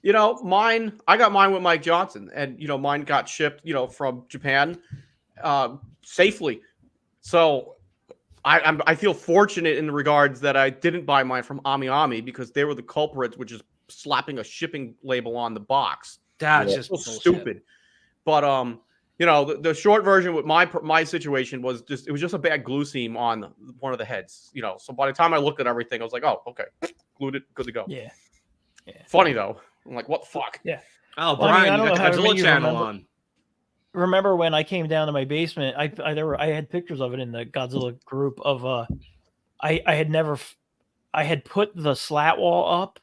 I got mine with Mike Johnson, and mine got shipped from Japan safely. So I feel fortunate in regards that I didn't buy mine from Ami, because they were the culprits, which is slapping a shipping label on the box. That's just so stupid. But the short version with my situation was it was just a bad glue seam on one of the heads. So by the time I looked at everything, I was like, oh, okay, glued it, good to go. Yeah. Funny though. I'm like, what the fuck? Yeah. Oh, Brian, you got the Godzilla channel on. Remember when I came down to my basement? I had pictures of it in the Godzilla group of I had put the slat wall up,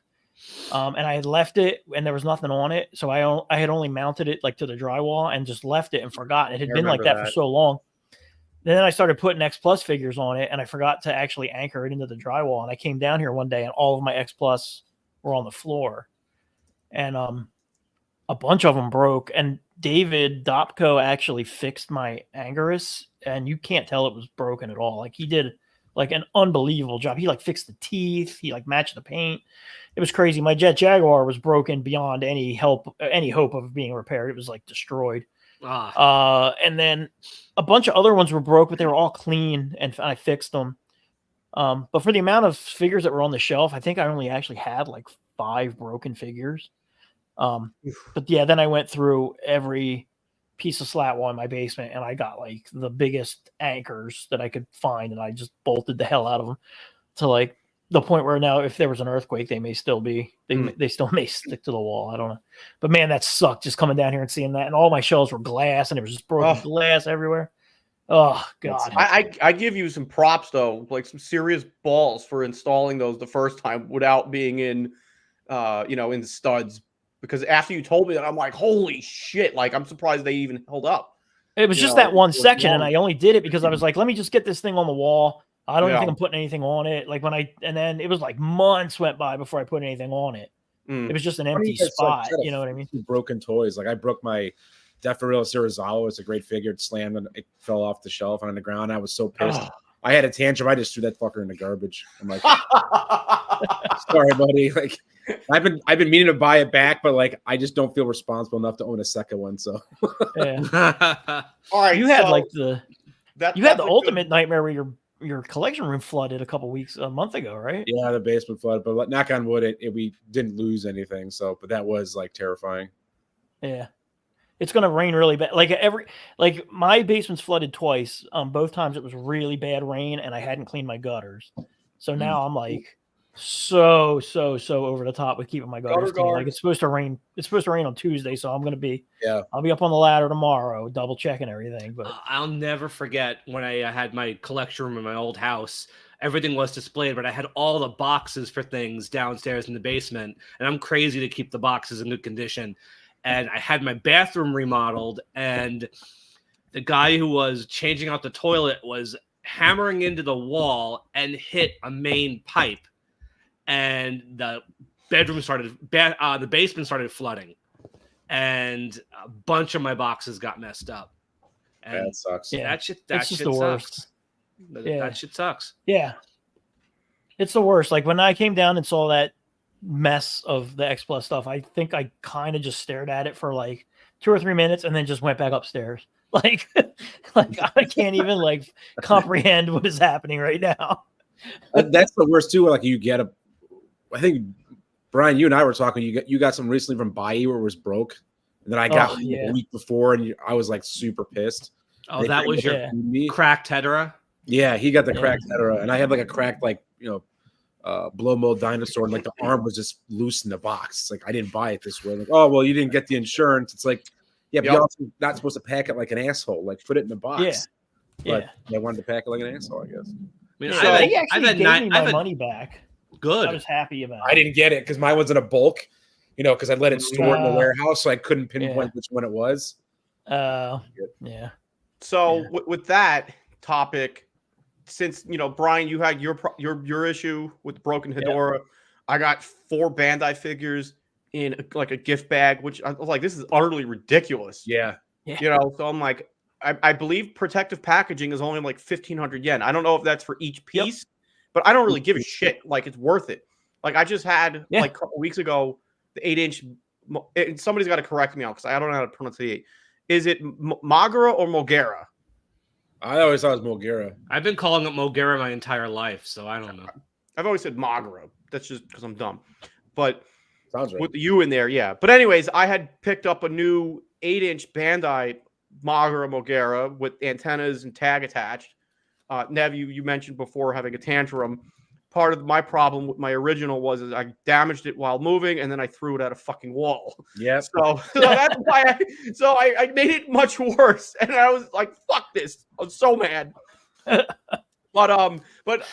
and I had left it and there was nothing on it, so I had only mounted it like to the drywall and just left it and forgot. It had been like that for so long. Then I started putting X Plus figures on it, and I forgot to actually anchor it into the drywall. And I came down here one day and all of my X Plus were on the floor, and a bunch of them broke. And David Dopko actually fixed my Anguirus, and you can't tell it was broken at all. Like, he did like an unbelievable job. He like fixed the teeth, he like matched the paint. It was crazy. My Jet Jaguar was broken beyond any hope of being repaired. It was like destroyed. And then a bunch of other ones were broke, but they were all clean, and I fixed them. But for the amount of figures that were on the shelf, I think I only actually had like 5 broken figures. But yeah, then I went through every piece of slat wall in my basement, and I got like the biggest anchors that I could find, and I just bolted the hell out of them to like the point where now if there was an earthquake, they may still be, they still may stick to the wall. I don't know. But man, that sucked just coming down here and seeing that. And all my shelves were glass, and it was just broken glass everywhere. Oh God. I give you some props though, like some serious balls for installing those the first time without being in in studs. Because after you told me that, I'm like, holy shit. Like, I'm surprised they even held up. It was just that one section, and I only did it because I was like, let me just get this thing on the wall. I don't even think I'm putting anything on it. Like and then it was like months went by before I put anything on it. It was just an empty spot. You know what I mean? Broken toys. Like, I broke my Deferil Sirizawa. It's a great figure. It slammed and it fell off the shelf and on the ground. I was so pissed. I had a tantrum. I just threw that fucker in the garbage. I'm like, sorry, buddy. Like, I've been meaning to buy it back, but like, I just don't feel responsible enough to own a second one. So, yeah. All right, you had like the ultimate nightmare where your collection room flooded a month ago, right? Yeah, the basement flooded, but knock on wood, we didn't lose anything. So, but that was like terrifying. Yeah. It's going to rain really bad. Like my basement's flooded twice. Both times it was really bad rain and I hadn't cleaned my gutters. So now I'm like so over the top with keeping my gutters clean. Like it's supposed to rain. It's supposed to rain on Tuesday. So I'm going to be, I'll be up on the ladder tomorrow, double checking everything. But I'll never forget when I had my collection room in my old house. Everything was displayed, but I had all the boxes for things downstairs in the basement. And I'm crazy to keep the boxes in good condition. And I had my bathroom remodeled, and the guy who was changing out the toilet was hammering into the wall and hit a main pipe, and the basement started flooding, and a bunch of my boxes got messed up. And that sucks. Yeah, that shit sucks. Worst. That shit sucks. Yeah, it's the worst. Like when I came down and saw that mess of the X Plus stuff, I think I kind of just stared at it for like 2 or 3 minutes and then just went back upstairs. Like I can't even like comprehend what is happening right now. That's the worst too. Like I think Brian, you and I were talking. You got some recently from Bayou where it was broke, and then I got a week before, and I was like super pissed. Oh, that was your cracked Hedera? Yeah, he got the cracked Hedera, and I had like a cracked blow mold dinosaur, and like the arm was just loose in the box. It's like I didn't buy it this way. Like, oh well, you didn't get the insurance. It's like, but you're also not supposed to pack it like an asshole. Like put it in the box. But they wanted to pack it like an asshole, I guess. I mean, they actually gave me my money back. Good. I was happy about it. I didn't get it because mine was in a bulk, because I let it store in the warehouse, so I couldn't pinpoint which one it was. Yeah. So with that topic, since Brian, you had your issue with broken Hedora, I got 4 Bandai figures in like a gift bag, which I was like, this is utterly ridiculous. Yeah. So I'm like, I believe protective packaging is only like 1,500 yen. I don't know if that's for each piece, but I don't really give a shit. Like it's worth it. Like I just had like a couple weeks ago the 8-inch. And somebody's got to correct me out because I don't know how to pronounce it. Is it Magara or Mogera? I always thought it was Mogera. I've been calling it Mogera my entire life, so I don't know. I've always said Magara. That's just because I'm dumb. But sounds right. With the U in there, yeah. But anyways, I had picked up a new 8-inch Bandai Magara Mogera with antennas and tag attached. Nev, you mentioned before having a tantrum. Part of my problem with my original was I damaged it while moving, and then I threw it at a fucking wall. Yeah. So that's why I made it much worse, and I was like, "Fuck this!" I was so mad. But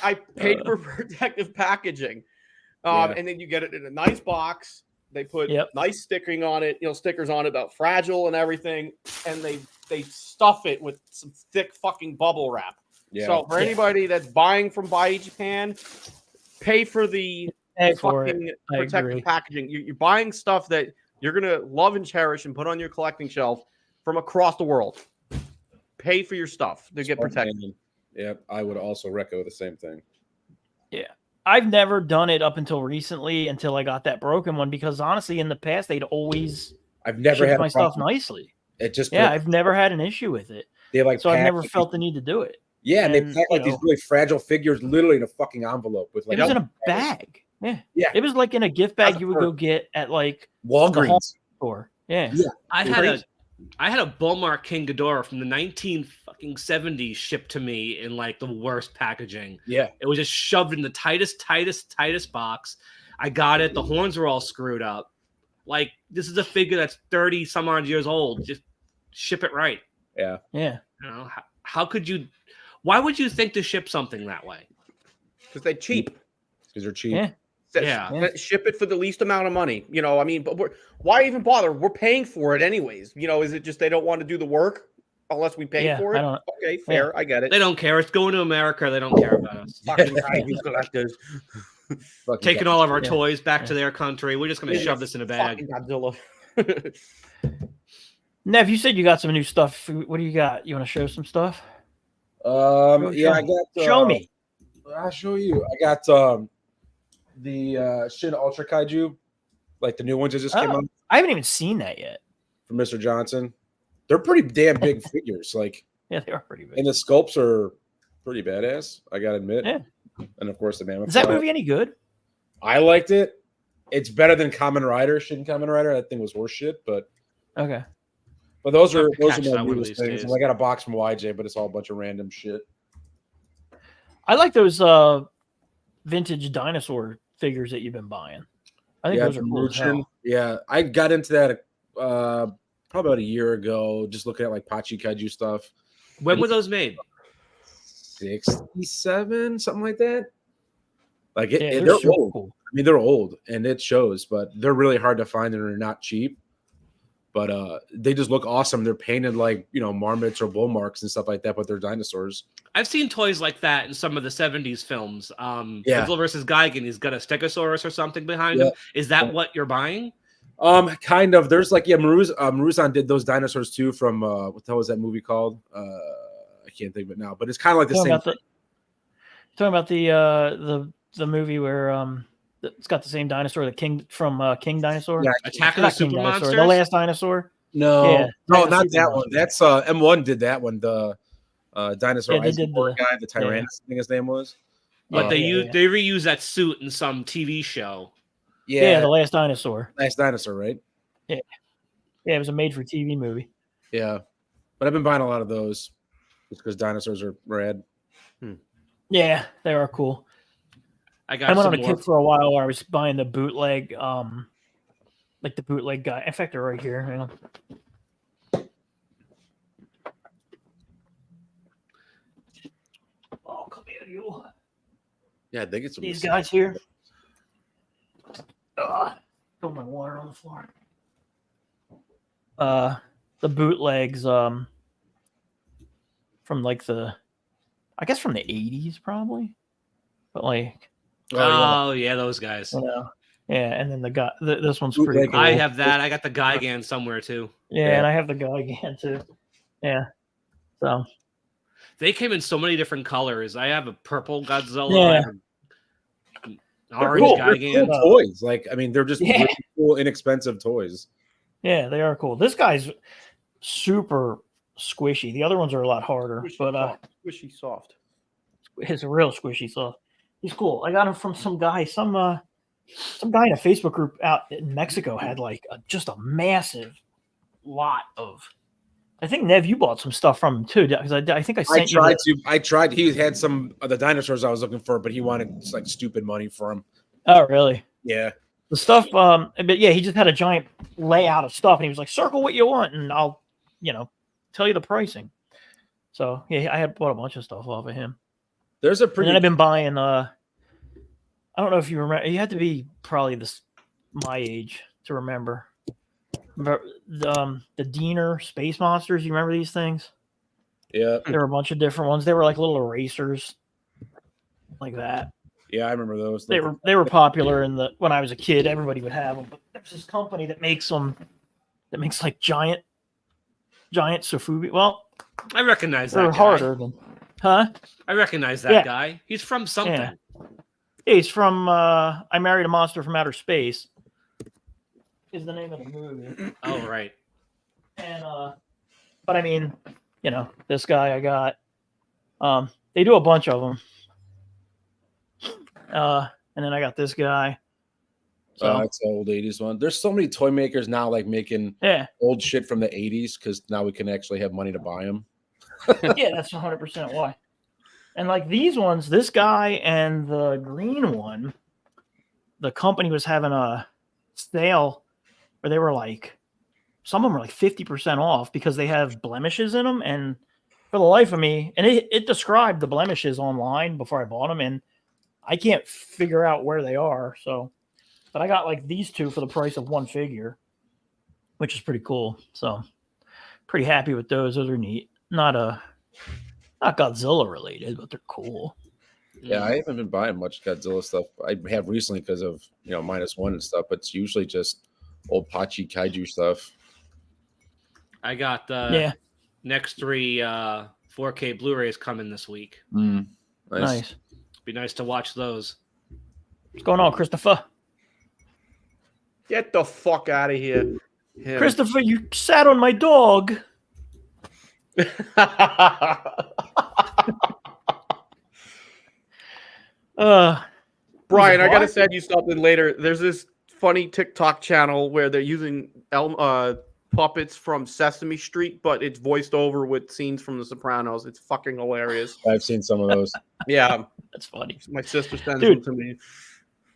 I paid for protective packaging, and then you get it in a nice box. They put nice stickering on it, stickers on it about fragile and everything, and they stuff it with some thick fucking bubble wrap. Yeah. So for anybody that's buying from Bayou Japan, pay for the fucking protective packaging. You're buying stuff that you're gonna love and cherish and put on your collecting shelf from across the world. Pay for your stuff to get protected. Yeah, I would also echo the same thing. Yeah. I've never done it up until recently, until I got that broken one, because honestly, in the past, I've never had my stuff nicely. I've never had an issue with it. So I've never felt the need to do it. Yeah, and they pack like these really fragile figures literally in a fucking envelope with like. It was in a bag. Yeah. It was like in a gift bag you would go get at like Walgreens store. Yeah. I had a Bullmark King Ghidorah from the 1970s shipped to me in like the worst packaging. Yeah. It was just shoved in the tightest box. I got it. The horns were all screwed up. Like, this is a figure that's 30 some odd years old. Just ship it right. Yeah. Yeah. How could you? Why would you think to ship something that way? Because they're cheap. Because they're cheap. Yeah. Ship it for the least amount of money. But why even bother? We're paying for it anyways. Is it just they don't want to do the work unless we pay for it? Okay, fair. I get it. They don't care. It's going to America. They don't care about us. Fucking Kaiju collectors. Taking all of our toys back to their country. We're just going to shove this in a bag. Godzilla. Nev, you said you got some new stuff. What do you got? You want to show some stuff? I got. Show me. I'll show you. I got the Shin Ultra Kaiju, like the new ones that just came out. I haven't even seen that yet. From Mr. Johnson. They're pretty damn big figures. Like, yeah, they are pretty big. And the sculpts are pretty badass. I gotta admit. Yeah. And of course, the Mammoth. Is that movie any good? I liked it. It's better than Kamen Rider. Shin Kamen Rider, that thing was horseshit, but Okay. those I'll are have to catch my that one of newest these things. days. And I got a box from YJ, but it's all a bunch of random shit. I like those vintage dinosaur figures that you've been buying. I think those are cool as hell. Yeah, I got into that probably about a year ago, just looking at like Pachi Kaiju stuff. When were those made? 67, something like that. Like Yeah, they're super old. cool. I mean, they're old, and it shows, but they're really hard to find, and they're not cheap. But they just look awesome. They're painted like marmots or bull marks and stuff like that, but they're dinosaurs. I've seen toys like that in some of the 70s films. Yeah. Godzilla versus Gigan, he's got a Stegosaurus or something behind him. Is that what you're buying? Kind of. There's like Maruzan did those dinosaurs too from what the hell was that movie called? I can't think of it now, but it's kind of like the same. Talking about the movie where it's got the same dinosaur, the King from King Dinosaur. Yeah, Attack of the Super Monsters. The Last Dinosaur. No, yeah, no, not that one. That's M1 did that one. The dinosaur Yeah, they did guy, the Tyrannus, I think his name was. But they reuse that suit in some TV show. Yeah, The Last Dinosaur. Last Dinosaur, right? Yeah, it was a made-for-TV movie. Yeah, but I've been buying a lot of those just because dinosaurs are rad. Yeah, they are cool. I got. I went on a kick for a while where I was buying the bootleg, like the bootleg guy. In fact, they're right here. Hang on. Oh, come here, you. Yeah, they get some. These guys here. Throw my water on the floor. The bootlegs, from like I guess from the 80s probably, but like. Oh yeah, those guys. Yeah, and then the guy. This one's pretty cool. I have that. I got the Gigan somewhere too. Yeah, and I have the Gigan too. Yeah. So. They came in so many different colors. I have a purple Godzilla. Yeah. I have an orange Gigan. They're cool toys. Like, I mean, they're just really cool, inexpensive toys. Yeah, they are cool. This guy's super squishy. The other ones are a lot harder, squishy soft. It's a real squishy soft. He's cool. I got him from some guy. Some guy in a Facebook group out in Mexico had like just a massive lot of. I think Nev, you bought some stuff from him too, because I think I sent you. I tried. He had some of the dinosaurs I was looking for, but he wanted like stupid money for them. Oh, really? Yeah. The stuff. But yeah, he just had a giant layout of stuff, and he was like, "Circle what you want, and I'll, tell you the pricing." So yeah, I had bought a bunch of stuff off of him. There's a pretty. And then I've been buying. I don't know if you remember. You had to be probably my age to remember. The Diener Space Monsters. You remember these things? Yeah. There were a bunch of different ones. They were like little erasers, like that. Yeah, I remember those. They were popular when I was a kid. Everybody would have them. But there's this company that makes them. That makes like giant Sofubi. Well, I recognize that. They're harder than. Huh? I recognize that guy. He's from something. Yeah. He's from I Married a Monster from Outer Space. Is the name of the movie. Oh, right. And but I mean, this guy I got. They do a bunch of them. And then I got this guy. So it's the old 80s one. There's so many toy makers now like making old shit from the 80s because now we can actually have money to buy them. Yeah, that's 100% why. And like these ones, this guy and the green one, the company was having a sale where they were like, some of them were like 50% off because they have blemishes in them. And for the life of me, and it described the blemishes online before I bought them, and I can't figure out where they are. So, but I got like these two for the price of one figure, which is pretty cool. So, pretty happy with those. Those are neat. Not Godzilla related, but they're cool. Yeah, I haven't been buying much Godzilla stuff. I have recently because of -1 and stuff, but it's usually just old Pachi Kaiju stuff. I got the next 3 4K Blu-rays coming this week. Nice. Be nice to watch those. What's going on, Christopher? Get the fuck out of here. Christopher, you sat on my dog. Brian, I gotta what? send you something later. There's this funny TikTok channel where they're using puppets from Sesame Street, but it's voiced over with scenes from The Sopranos. It's fucking hilarious. I've seen some of those. Yeah, That's funny. my sister sends Dude. them to me.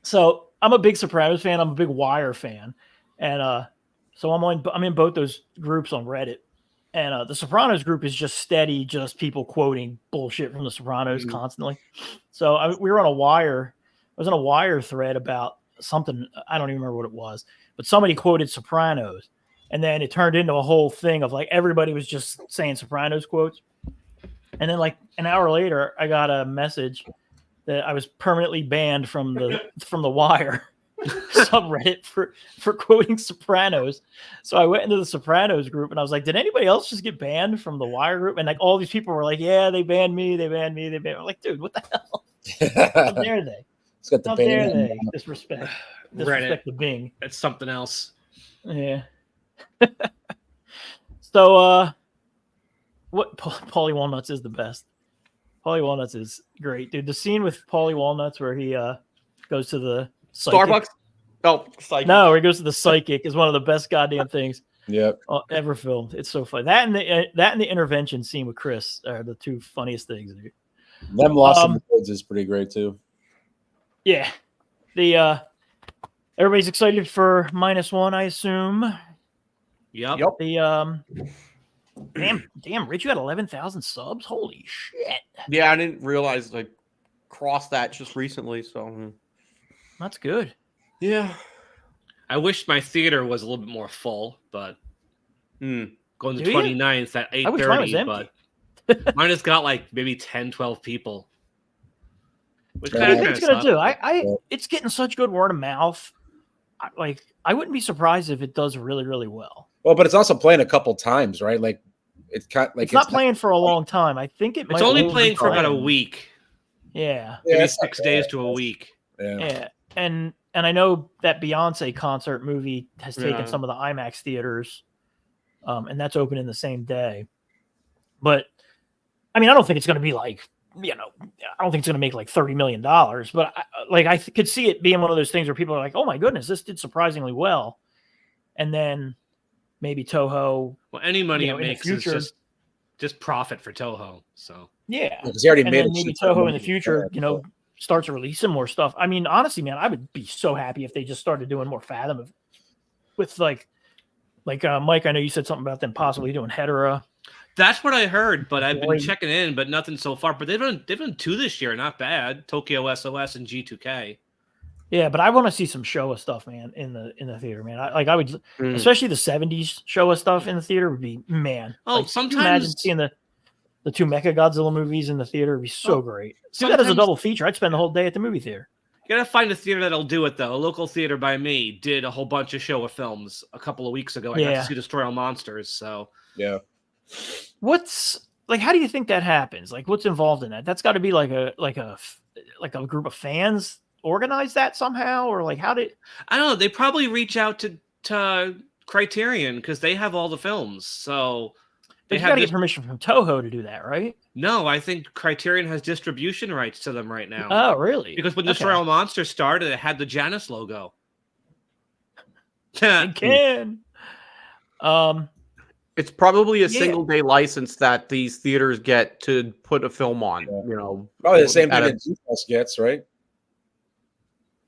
So I'm a big Sopranos fan. I'm a big Wire fan, and so I'm in both those groups on Reddit. And the Sopranos group is just steady, just people quoting bullshit from the Sopranos constantly. So we were on a Wire. I was on a Wire thread about something. I don't even remember what it was, but somebody quoted Sopranos, and then it turned into a whole thing of like everybody was just saying Sopranos quotes. And then like an hour later, I got a message that I was permanently banned from the Wire subreddit for quoting Sopranos. So I went into the Sopranos group and I was like, did anybody else just get banned from the Wire group? And like all these people were like, yeah, they banned me. I'm like, dude, what the hell? How dare they? It's got the How band. dare they disrespect the Bing? It's something else. Yeah. So what Paulie Walnuts is the best. Paulie Walnuts is great, dude. The scene with Paulie Walnuts where he goes to the psychic. Starbucks? Oh, psychic. No, where he goes to the psychic is one of the best goddamn things Yep. ever filmed. It's so funny. That and the intervention scene with Chris are the two funniest things, dude. Them Lost in the Woods is pretty great too. Yeah. The everybody's excited for -1, I assume. Yep. The damn, Rich, you had 11,000 subs. Holy shit! Yeah, I didn't realize I crossed that just recently. So That's good. yeah, I wish my theater was a little bit more full, but going to Do you? 29th at I wish mine was 8:30, empty. but mine has got like maybe 10, 12 people. Which What do you kind think of it's gonna do? It's getting such good word of mouth. I wouldn't be surprised if it does really, really well. Well, but it's also playing a couple times, right? Like it's not playing for a long time. I think it might It's only only playing be for about a playing. week. Yeah. Maybe it's 6 not days bad. to a week. Yeah. Yeah. And I know that Beyonce concert movie has taken Yeah. some of the IMAX theaters, and that's opening the same day. But I mean, I don't think it's going to be like, I don't think it's going to make like $30 million, but I could see it being one of those things where people are like, oh my goodness, this did surprisingly well. And then maybe Toho. Well, any money it in the makes future- is just profit for Toho. So Yeah. Because he already And made then it. maybe cheap for Toho in the money. future, Yeah. starts releasing more stuff. I mean, honestly, man, I would be so happy if they just started doing more Fathom with like Mike, I know you said something about them possibly doing Hedera. that's what I heard, but I've been Boy. checking in, but nothing so far. But they've done 2 this year, not bad. Tokyo SOS and G2K. Yeah, but I want to see some Showa stuff, man, in the theater, man. I would, especially the 70s Showa stuff in the theater would be, man. Oh, Can you sometimes imagine seeing the 2 Mechagodzilla movies in the theater would be so great. See that as a sometimes- double feature. I'd spend the whole day at the movie theater. You gotta find a theater that'll do it though. A local theater by me did a whole bunch of Showa films a couple of weeks ago. I got Yeah. to see Destroy All Monsters. So Yeah. What's like? How do you think that happens? Like, what's involved in that? That's got to be like a group of fans organize that somehow, or like how did? I don't know. They probably reach out to Criterion because they have all the films. So They got to get permission from Toho to do that, right? No, I think Criterion has distribution rights to them right now. Oh, really? Because when Okay. Destroy All Monsters started, it had the Janus logo. They can. it's probably a Yeah. single day license that these theaters get to put a film on. Probably the same thing at a- that G-Plus gets, right?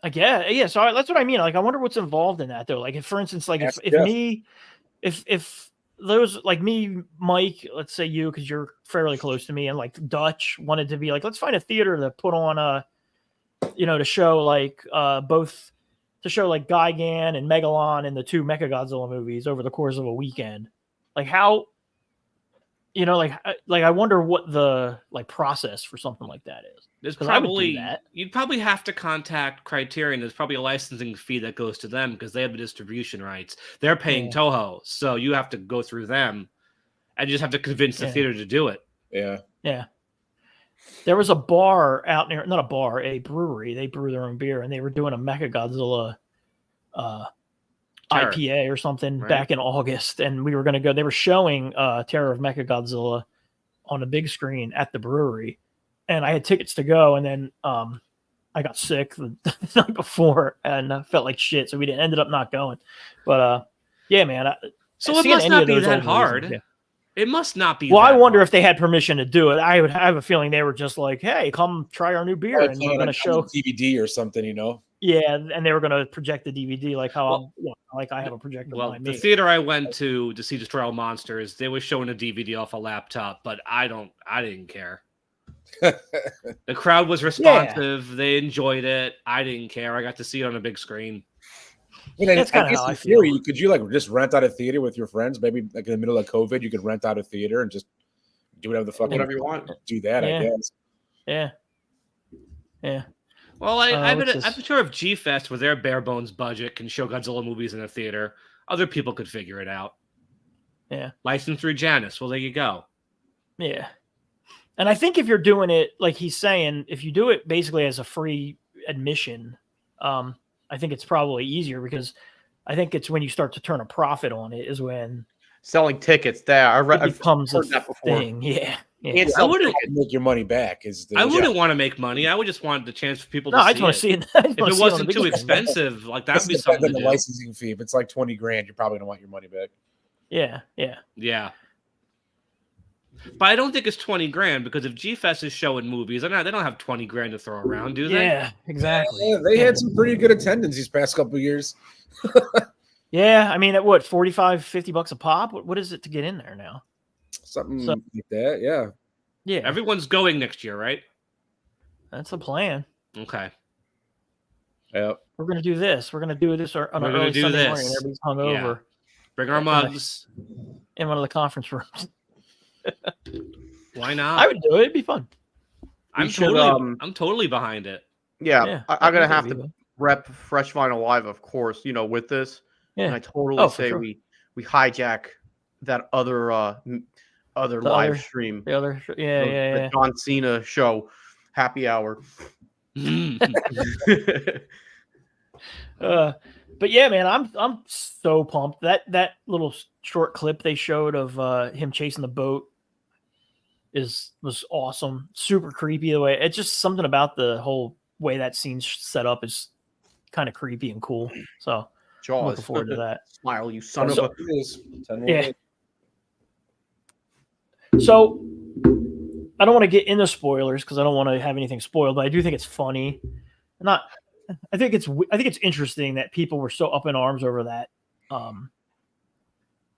Like, yeah. So that's what I mean. Like, I wonder what's involved in that, though. Like, if, for instance, like Ask if Jeff. me, if those like me, Mike, let's say you, because you're fairly close to me, and like Dutch wanted to be like, let's find a theater to put on to show like both to show like Gigan and Megalon and the 2 Mechagodzilla movies over the course of a weekend. Like how, I wonder what the like process for something like that is. There's 'Cause I would do probably that. you'd probably have to contact Criterion. There's probably a licensing fee that goes to them because they have the distribution rights. They're paying Yeah. Toho, so you have to go through them, and you just have to convince the Yeah. theater to do it. Yeah. Yeah. There was a bar out near, not a bar, a brewery. They brew their own beer, and they were doing a Mechagodzilla Terror. IPA or something Right. back in August, and we were going to go. They were showing Terror of Mechagodzilla on a big screen at the brewery, and I had tickets to go. And then I got sick the night before and felt like shit, so we ended up not going. But yeah, man. So it must not be that hard. Yeah. It must not be. Well, I wonder hard. if they had permission to do it. I have a feeling they were just like, "Hey, come try our new beer," and we're going to show DVD or something, you know. Yeah, and they were going to project the DVD like how I have a projector. Well, the theater I went to see Destroy All Monsters, they were showing a DVD off a laptop, but I didn't care. The crowd was responsive. Yeah. They enjoyed it. I didn't care. I got to see it on a big screen. That's kind of how I feel. Could you like just rent out a theater with your friends? Maybe like in the middle of COVID, you could rent out a theater and just do whatever you want. Do that, I guess. Yeah. Yeah. Well, I'm sure if G-Fest with their bare bones budget can show Godzilla movies in a theater, other people could figure it out. Yeah. Licensed through Janus. Well, there you go. Yeah. And I think if you're doing it, like he's saying, if you do it basically as a free admission, I think it's probably easier because I think it's when you start to turn a profit on it is when selling tickets there. I've heard that before. Yeah. I wouldn't make your money back. I wouldn't want to make money. I would just want the chance for people to see it. I just want to see it. If it wasn't too expensive, like that would be something to do. The licensing fee. If it's like $20,000, you're probably gonna want your money back. Yeah. But I don't think it's $20,000 because if G-Fest is showing movies, they don't have $20,000 to throw around, do they? Yeah, exactly. Yeah, they had some pretty good attendance these past couple of years. Yeah, I mean, at what, $45-$50 a pop? What is it to get in there now? Something like that, yeah. Yeah. Everyone's going next year, right? That's the plan. Okay. Yep. We're gonna do this. We're gonna do this on an early Sunday morning. Everybody's hungover. Yeah. Bring our mugs in one of the conference rooms. Why not? I would do it. It'd be fun. I'm totally behind it. Yeah, I'm gonna have to rep Fresh Vinyl Live, of course. With this, and I totally say we hijack that other live stream. The John Cena show, Happy Hour. But yeah, man, I'm so pumped. That little short clip they showed of him chasing the boat was awesome. Super creepy the way. It's just something about the whole way that scene's set up is kind of creepy and cool. So Jaws. I'm looking forward to that. Smile, you son of a. Yeah. So I don't want to get into spoilers because I don't want to have anything spoiled, but I do think it's funny. I think it's interesting that people were so up in arms over that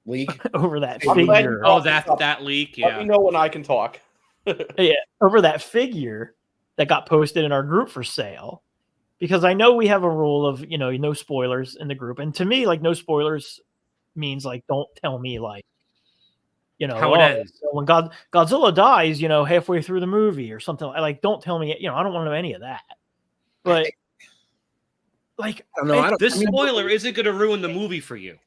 leak, over that figure. Oh, that leak. Yeah. Let me know when I can talk. Yeah, over that figure that got posted in our group for sale, because I know we have a rule of no spoilers in the group, and to me, like no spoilers means like don't tell me like how it ends. When Godzilla dies, halfway through the movie or something. Like don't tell me. I don't want to know any of that. But like, this spoiler isn't going to ruin the movie for you.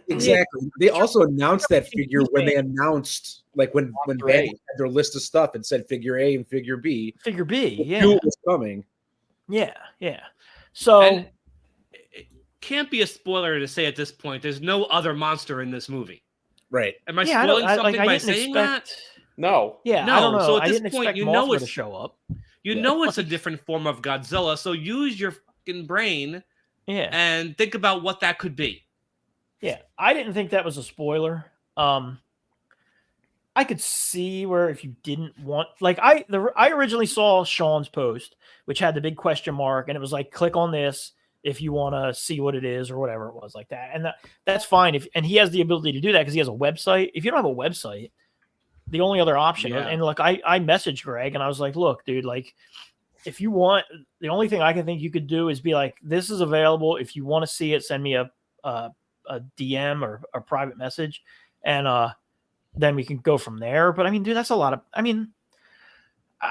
Exactly. They also announced that figure when they announced, like when Bandai had their list of stuff and said figure A and figure B. Figure B, yeah. Knew it was coming. Yeah. So and it can't be a spoiler to say at this point there's no other monster in this movie. Right. Am I spoiling something by saying that? No. Yeah, no. I don't know. So at this point, point, Mothra to show up. It's a different form of Godzilla. So use your fucking brain, and think about what that could be. Yeah, I didn't think that was a spoiler. I could see where if you didn't want, like, I originally saw Sean's post, which had the big question mark, and it was like, click on this if you want to see what it is or whatever it was like that, and that's fine. And he has the ability to do that because he has a website. If you don't have a website, the only other option, and like I messaged Greg and I was like, look, dude, like if you want, the only thing I can think you could do is be like, this is available. If you want to see it, send me a DM or a private message, and then we can go from there. But I mean, dude, that's a lot of, I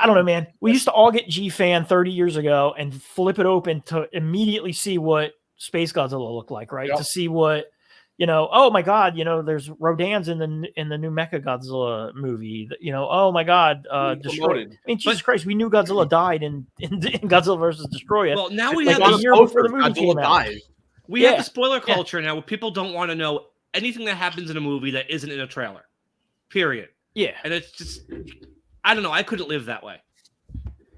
don't know, man. We used to all get G-Fan 30 years ago and flip it open to immediately see what Space Godzilla looked like, right? Yep. To see what, oh my God, there's Rodan's in the new Mecha Godzilla movie. Oh my God, destroyed. I mean, Jesus Christ, we knew Godzilla died in Godzilla versus Destroy It. Well, now we like have a year before the movie came out. We have the spoiler culture now where people don't want to know anything that happens in a movie that isn't in a trailer. Period. Yeah. And it's just, I don't know. I couldn't live that way.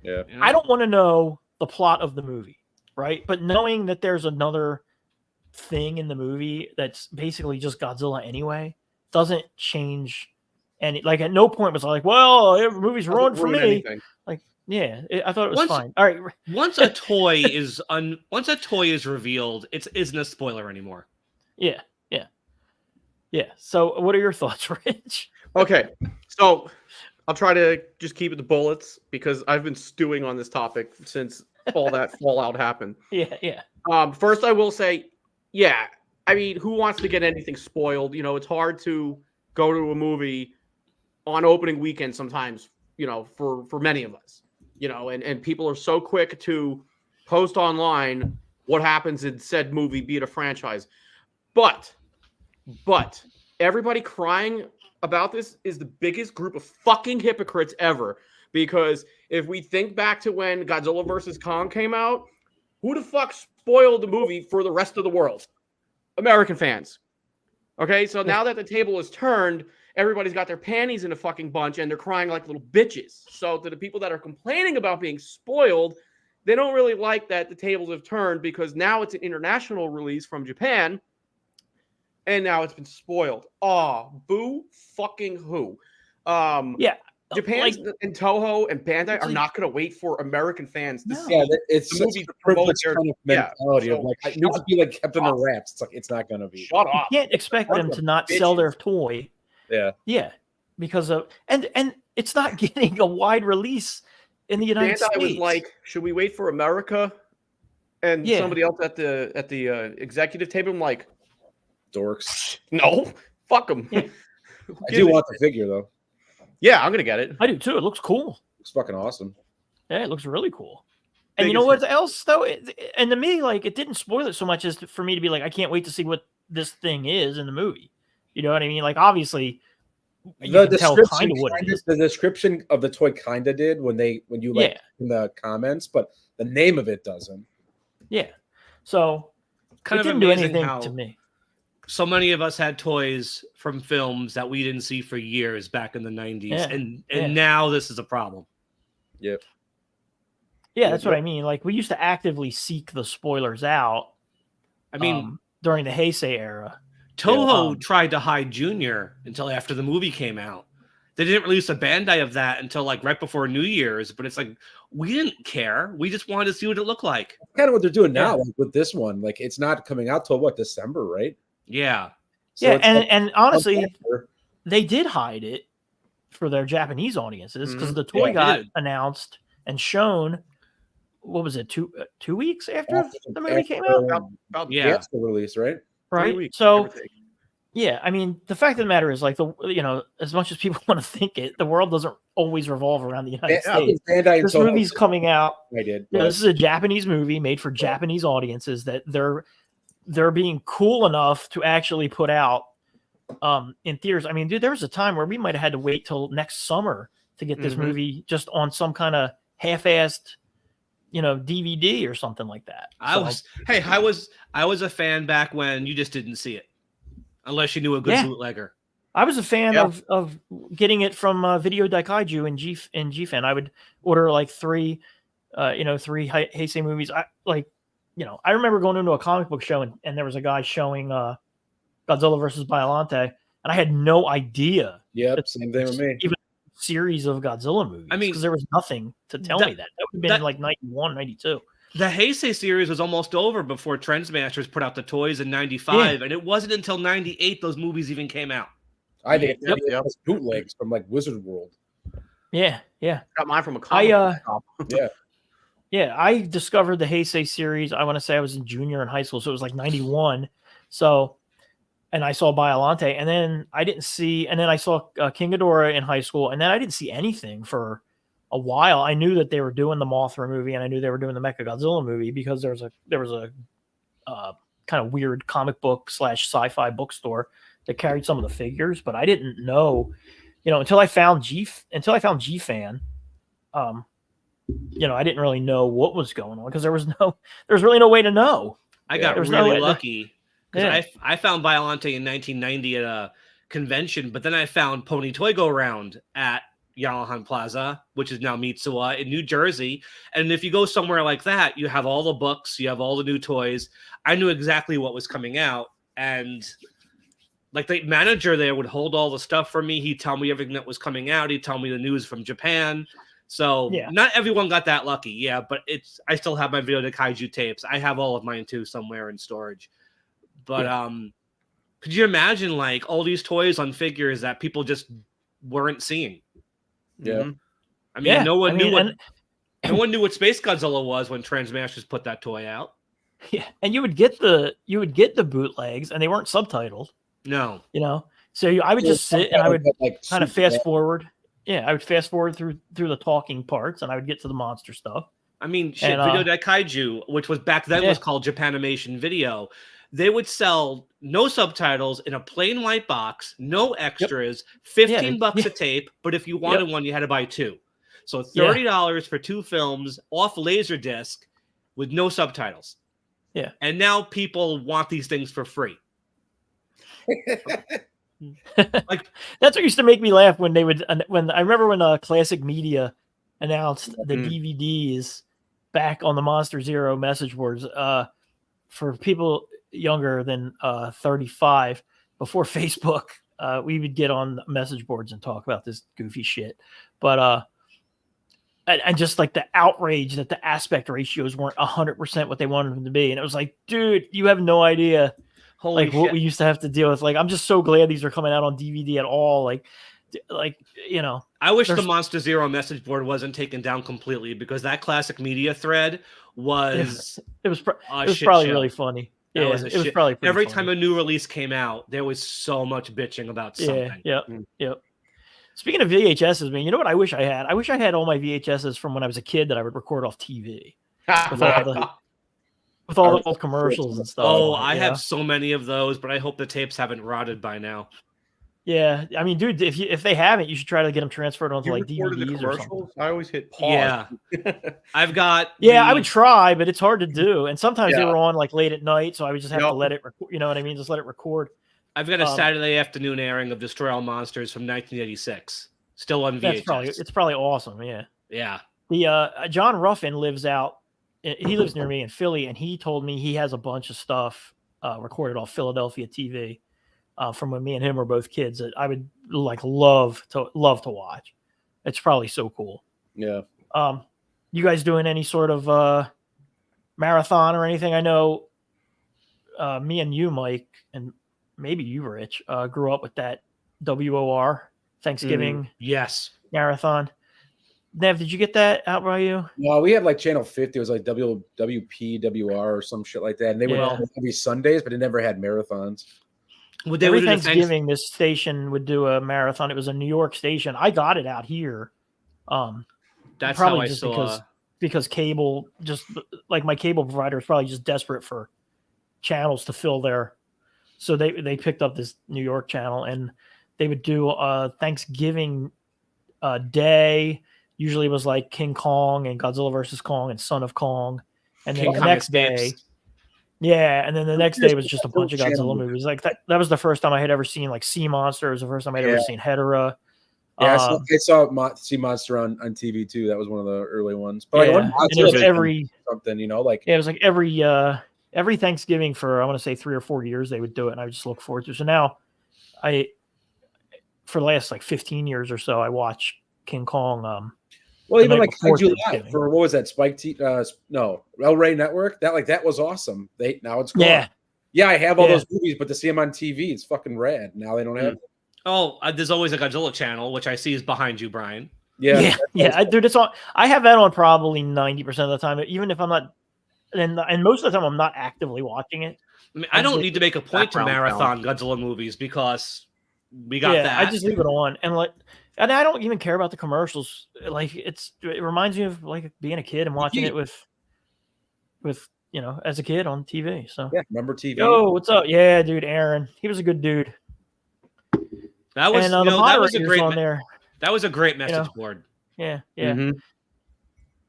Yeah. I don't want to know the plot of the movie, right? But knowing that there's another thing in the movie that's basically just Godzilla anyway doesn't change. And like at no point was I like, well, the movie's ruined for me. Anything. Like, yeah, I thought it was fine. All right. Once a toy is revealed, it isn't a spoiler anymore. Yeah. So what are your thoughts, Rich? Okay, so I'll try to just keep it to bullets because I've been stewing on this topic since all that fallout happened. Yeah. First, I will say, yeah, I mean, who wants to get anything spoiled? It's hard to go to a movie on opening weekend sometimes, for many of us, and people are so quick to post online what happens in said movie, be it a franchise. But everybody crying about this is the biggest group of fucking hypocrites ever. Because if we think back to when Godzilla vs. Kong came out, who the fuck spoiled the movie for the rest of the world? American fans. Okay, so now that the table is turned, everybody's got their panties in a fucking bunch and they're crying like little bitches. So to the people that are complaining about being spoiled, they don't really like that the tables have turned because now it's an international release from Japan. And now it's been spoiled. Boo fucking who? Yeah. Japan and Toho and Bandai are not going to wait for American fans to see. Yeah, it's the such movie a privileged their kind of mentality of like it needs to be like kept under wraps. It's like it's not going to be. Shut up. You can't expect them to not sell their toy. Yeah, because of and it's not getting a wide release in the United States. Bandai was like, should we wait for America? And somebody else at the executive table, I'm like, dorks. No, fuck them. Yeah. I do want the figure though. Yeah, I'm gonna get it. I do too. It looks cool. It's fucking awesome. Yeah, it looks really cool. And you know what else though? And to me, like, it didn't spoil it so much as for me to be like, I can't wait to see what this thing is in the movie. You know what I mean? Like, obviously, the description of the toy kind of did when you like in the comments, but the name of it doesn't. Yeah. So kind of didn't do amazing anything how to me. So many of us had toys from films that we didn't see for years back in the 90s. Yeah. And now this is a problem. Yep. Yeah, that's what I mean. Like, we used to actively seek the spoilers out. I mean, during the Heisei era. Toho tried to hide Junior until after the movie came out. They didn't release a Bandai of that until like right before New Year's, but it's like, we didn't care. We just wanted to see what it looked like. Kind of what they're doing now, like with this one. Like, it's not coming out till what, December, right? Yeah. So and honestly, they did hide it for their Japanese audiences because the toy got announced and shown. What was it? 2 weeks after the movie came out? About the release, right? Right. Weeks, so, yeah, I mean, the fact of the matter is, like, as much as people want to think it, the world doesn't always revolve around the United States. This movie's coming out. This is a Japanese movie made for Japanese audiences that they're being cool enough to actually put out in theaters. I mean, dude, there was a time where we might have had to wait till next summer to get this movie just on some kind of half-assed, DVD or something like that. I was a fan back when you just didn't see it unless you knew a good bootlegger. I was a fan of getting it from Video Daikaiju and G-Fan. I would order like three Heisei movies. I remember going into a comic book show and there was a guy showing Godzilla versus Biollante, and I had no idea. Yeah, same thing with me. Even a series of Godzilla movies. I mean, because there was nothing to tell me that. That would have been like 91, 92. The Heisei series was almost over before Trendsmasters put out the toys in 95, and it wasn't until 98 those movies even came out. I think it's bootlegs from like Wizard World. Yeah. Got mine from a comic shop. Yeah, I discovered the Heisei series. I want to say I was in junior in high school, so it was like 91. So, and I saw Biollante, and then I saw King Ghidorah in high school, and then I didn't see anything for a while. I knew that they were doing the Mothra movie, and I knew they were doing the Mechagodzilla movie because there was a kind of weird comic book / sci-fi bookstore that carried some of the figures, but I didn't know, until I found G-Fan. I didn't really know what was going on because there was really no way to know. I got really lucky because I found Biollante in 1990 at a convention, but then I found Pony Toy Go Round at Yamahan Plaza, which is now Mitsuwa in New Jersey. And if you go somewhere like that, you have all the books, you have all the new toys. I knew exactly what was coming out. And like the manager there would hold all the stuff for me. He'd tell me everything that was coming out. He'd tell me the news from Japan. So not everyone got that lucky. Yeah, but I still have my Video de Kaiju tapes. I have all of mine too somewhere in storage. But could you imagine like all these toys on figures that people just weren't seeing? Yeah. I mean, no one knew what Space Godzilla was when Transmasters put that toy out. Yeah, and you would get the bootlegs, and they weren't subtitled. No, so I would just sit and I would like kind of fast forward. Yeah, I would fast forward through the talking parts, and I would get to the monster stuff. I mean, Video de Kaiju, which was back then was called Japanimation Video. They would sell no subtitles in a plain white box, no extras, $15 a tape. But if you wanted one, you had to buy two. So $30 for two films off Laserdisc with no subtitles. Yeah. And now people want these things for free. Like that's what used to make me laugh when they would when I remember when Classic Media announced the DVDs back on the Monster Zero message boards for people younger than 35 before Facebook. We would get on message boards and talk about this goofy shit, but and just like the outrage that the aspect ratios weren't 100% what they wanted them to be, and it was like, dude, you have no idea. Holy what we used to have to deal with. Like, I'm just so glad these are coming out on DVD at all. Like I wish the Monster Zero message board wasn't taken down completely, because that Classic Media thread was probably really funny. Yeah, it was probably every funny. time a new release came out, there was so much bitching about something. Yep. Speaking of VHSs, man, you know what I wish I had? I wish I had all my VHSs from when I was a kid that I would record off TV. With all the old commercials and stuff. Oh, I have so many of those, but I hope the tapes haven't rotted by now. Yeah, I mean, dude, if they haven't, you should try to get them transferred onto like DVDs or something. I always hit pause. Yeah, I've got. I would try, but it's hard to do. And sometimes they were on like late at night, so I would just have to let it. You know what I mean? Just let it record. I've got a Saturday afternoon airing of Destroy All Monsters from 1986, still on VHS. It's probably awesome. Yeah. The John Ruffin lives out. He lives near me in Philly, and he told me he has a bunch of stuff recorded off Philadelphia TV from when me and him were both kids that I would love to watch. It's probably so cool. Yeah. You guys doing any sort of marathon or anything? I know me and you, Mike, and maybe you, Rich, grew up with that WOR Thanksgiving marathon. Nev, did you get that out by you? No, we had like Channel 50. It was like WPWR or some shit like that. And they would be Sundays, but it never had marathons. Every Thanksgiving, this station would do a marathon. It was a New York station. I got it out here. That's probably how I just saw. Because cable, just like my cable provider is probably just desperate for channels to fill there. So they picked up this New York channel, and they would do Thanksgiving Day. Usually it was like King Kong and Godzilla versus Kong and Son of Kong. And then the next day, and then the next day was just a bunch of Godzilla movies. Like that was the first time I had ever seen like Sea Monster. It was the first time I'd ever seen Hedorah. Yeah, I saw Sea Monster on TV too. That was one of the early ones. But and it was every something, like it was like every Thanksgiving for I want to say 3 or 4 years they would do it, and I would just look forward to it. So now for the last like 15 years or so, I watch King Kong. Well, even like Kaiju Live for what was that? Spike T? No, El Rey Network. That was awesome. Now it's gone. Yeah, I have all those movies, but to see them on TV, it's fucking rad. Now they don't have. Oh, there's always a Godzilla channel, which I see is behind you, Brian. Yeah. Dude, it's on. I have that on probably 90% of the time, even if I'm not. And most of the time, I'm not actively watching it. I mean, I don't need to make a point to marathon Godzilla movies because we got that. I just leave it on and I don't even care about the commercials. Like it reminds me of like being a kid and watching it with as a kid on TV. So remember TV? Oh, what's up? Yeah, dude, Aaron. He was a good dude. That was that was a great on there. That was a great message board. Yeah. Mm-hmm.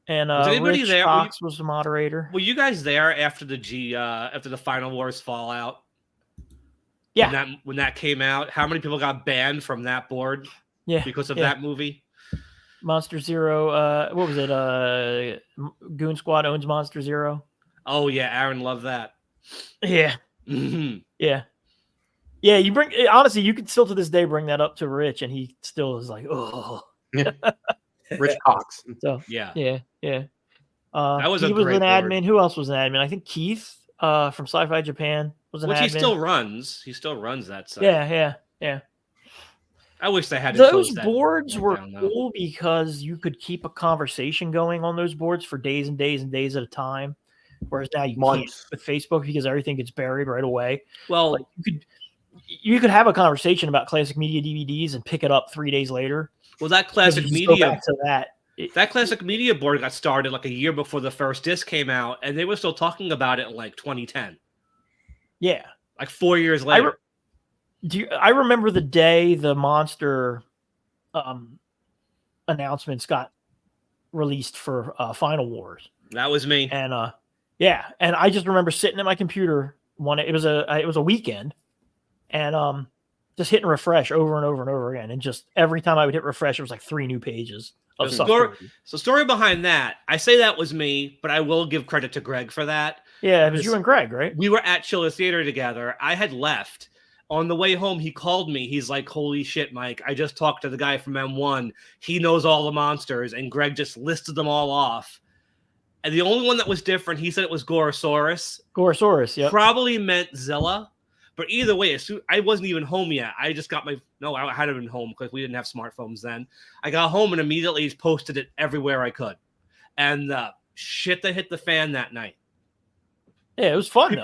And was anybody Rich there? Fox was the moderator. Were you guys there after the Final Wars Fallout? Yeah. When that came out, how many people got banned from that board? Yeah, because of that movie. Monster Zero. What was it? Goon Squad owns Monster Zero. Oh yeah, Aaron loved that. Yeah, Mhm. yeah. Yeah, you bring honestly, you could still to this day bring that up to Rich, and he still is like, oh, Rich Cox. so Yeah. yeah. That was he a was great an board. admin. Who else was an admin? I think Keith from Sci-Fi Japan was an Which admin. he still runs. He still runs that site. Yeah. I wish they had Those closed that boards were down, though. cool because you could keep a conversation going on those boards for days and days and days at a time. Whereas now you Months. can't with Facebook because everything gets buried right away. Well, Like you could have a conversation about classic media DVDs and pick it up 3 days later. that Because classic you just go media back to that. that classic media board got started like a year before the first disc came out, and they were still talking about it in like 2010, Yeah. like 4 years later. I remember the day the Monster announcements got released for Final Wars. That was me. And and I just remember sitting at my computer it was a weekend, and just hitting refresh over and over and over again, and just every time I would hit refresh, it was like 3 new pages of stuff. So story behind that, I say that was me, but I will give credit to Greg for that. Yeah, it was you and Greg, right? We were at Chiller Theater together. I had left. On the way home, he called me. He's like, holy shit, Mike, I just talked to the guy from M1. He knows all the monsters, and Greg just listed them all off. And the only one that was different, he said it was Gorosaurus. Gorosaurus, yeah. Probably meant Zilla. But either way, I wasn't even home yet. I just got I had been home because we didn't have smartphones then. I got home and immediately posted it everywhere I could. And shit that hit the fan that night. Yeah, it was fun,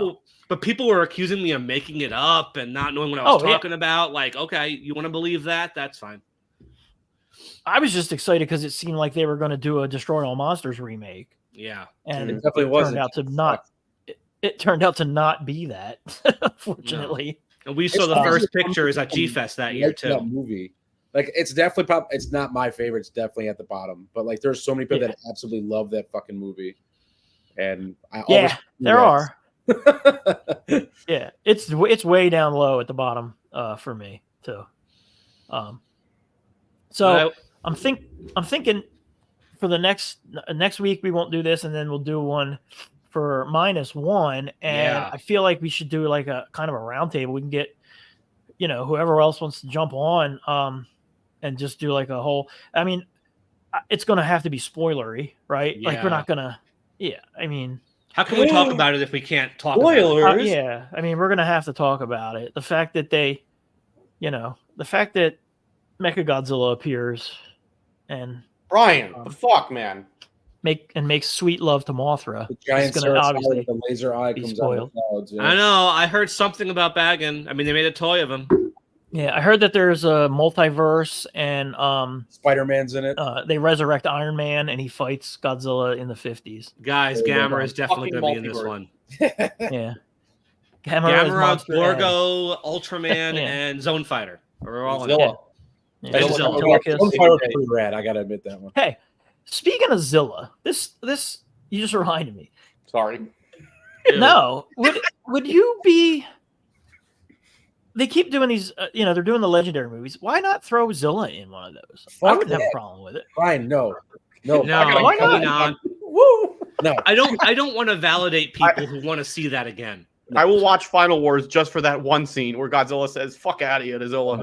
But people were accusing me of making it up and not knowing what I was talking about. Like, okay, you want to believe that? That's fine. I was just excited because it seemed like they were going to do a Destroy All Monsters remake. Yeah. And It definitely wasn't. It turned out to not be that, unfortunately. No. And we saw the first pictures at G-Fest that year, too. That movie. Like, it's definitely it's not my favorite. It's definitely at the bottom. But, like, there's so many people that absolutely love that fucking movie. And there are. Yeah, it's way down low at the bottom for me too. So I'm thinking for the next week we won't do this, and then we'll do one for -1. And I feel like we should do like a kind of a roundtable. We can get whoever else wants to jump on and just do like a whole. I mean, it's going to have to be spoilery, right? Yeah. Like we're not gonna. Yeah, I mean. How can we talk about it if we can't talk Spoilers. about it? Yeah, I mean, we're going to have to talk about it. The fact that the fact that Mechagodzilla appears and Brian, the fuck, man. makes sweet love to Mothra. The giant gonna obviously with the laser eye be comes out of spoiled. the clouds. Yeah. I know. I heard something about Baggin. I mean, they made a toy of him. Yeah, I heard that there's a multiverse and Spider-Man's in it. they resurrect Iron Man and he fights Godzilla in the 50s. Guys, Gamera is definitely going to be in this one. Yeah. Gamera, Gorgo, Ultraman, and Zone Fighter are all in it. Zilla. Yeah. And Zilla. Zilla. Telecus. Zilla was pretty rad. I gotta admit that one. Hey, speaking of Zilla, this you just reminded me. Sorry. Ew. No, would you be? They keep doing these, they're doing the legendary movies. Why not throw Zilla in one of those? I Fuck wouldn't have that. a problem with it. Brian, no. No, Why probably not? not. Woo! No. I don't want to validate people who want to see that again. I will watch Final Wars just for that one scene where Godzilla says, fuck out of here to Zilla.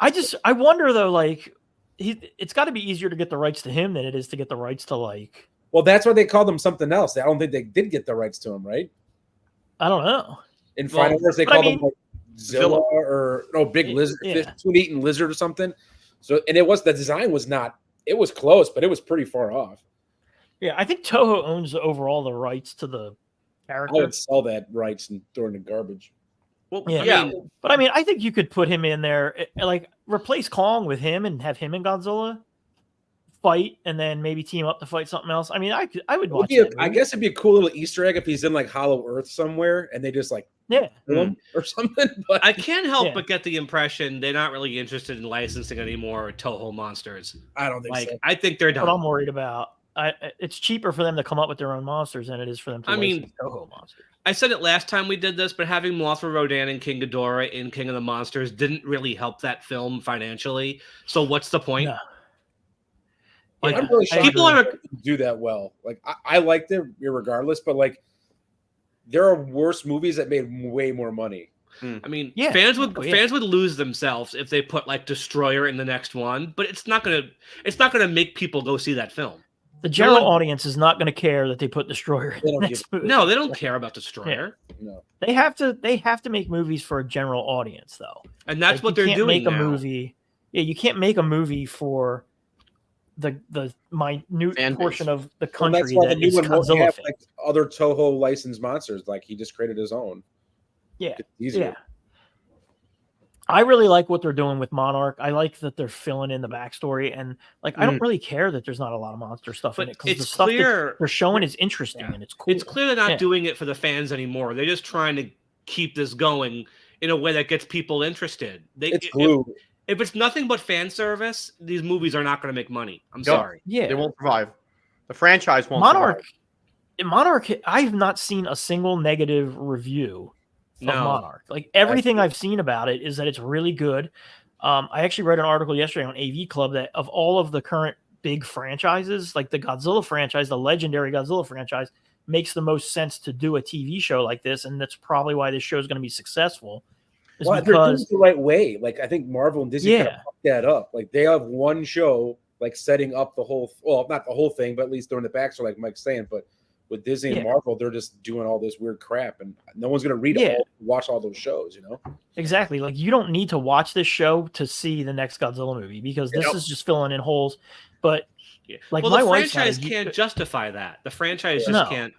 I wonder though, like it's got to be easier to get the rights to him than it is to get the rights to like. Well, that's why they called him something else. I don't think they did get the rights to him, right? I don't know. In Final Wars, they but I called him mean- like Zilla or big lizard, Yeah. food-eating lizard or something. So, and the design was not. It was close, but it was pretty far off. Yeah, I think Toho owns overall the rights to the I character. would sell that rights and throw it in the garbage. Well, Yeah. yeah. But I mean, I think you could put him in there, like replace Kong with him and have him and Godzilla fight, and then maybe team up to fight something else. I mean, I would watch that. I guess it'd be a cool little Easter egg if he's in like Hollow Earth somewhere, and they just like Yeah. kill him or something. But I can't help Yeah. but get the impression they're not really interested in licensing anymore Toho monsters. I don't think Like, so. I think they're That's what I'm done. worried about. It's cheaper for them to come up with their own monsters than it is for them to license Toho monsters. I said it last time we did this, but having Mothra Rodan and King Ghidorah in King of the Monsters didn't really help that film financially. So what's the point? No. Like, Yeah, I'm really shocked people that are they do that well. Like, I liked it regardless, but like, there are worse movies that made way more money. I mean, Yeah. fans Oh, yeah. fans would lose themselves if they put like Destroyer in the next one, but it's not gonna make people go see that film. The general one- audience is not going to care that they put Destroyer in They the don't next movie. No, they don't care about Destroyer, No. They have to make movies for a general audience, though. and that's Like, what you they're can't doing make a now. movie. Yeah, you can't make a movie for the minute Fan base. portion of the Well, that's country why the that new is one won't Godzilla have fans. like other Toho licensed monsters. Like, he just created his own. Yeah, It's easier. yeah. I really like what they're doing with Monarch. I like that they're filling in the backstory, and like I don't really care that there's not a lot of monster stuff in But it because the it's stuff that clear they're showing is interesting Yeah. and it's cool. it's clear they're not Yeah. doing it for the fans anymore. They're just trying to keep this going in a way that gets people interested. It's glue. If it's nothing but fan service, these movies are not going to make money. I'm Yep. sorry. Yeah, They won't survive. The franchise won't Monarch. survive. Monarch. I've not seen a single negative review of No. Monarch. Like everything I've seen about it is that it's really good. I actually read an article yesterday on AV Club that of all of the current big franchises, like the Godzilla franchise, the legendary Godzilla franchise, makes the most sense to do a TV show like this, and that's probably why this show is going to be successful. Is Well, they're doing because it the right way. Like, I think Marvel and Disney kind of fucked that up. Like, they have one show, like, setting up the whole, well, not the whole thing, but at least during the backstory, like Mike's saying. But with Disney and Marvel, they're just doing all this weird crap, and no one's going to watch all those shows, you know? Exactly. Like, you don't need to watch this show to see the next Godzilla movie because this is just filling in holes. But like, well, my the wife's franchise not a- can't justify that. The franchise No. just can't.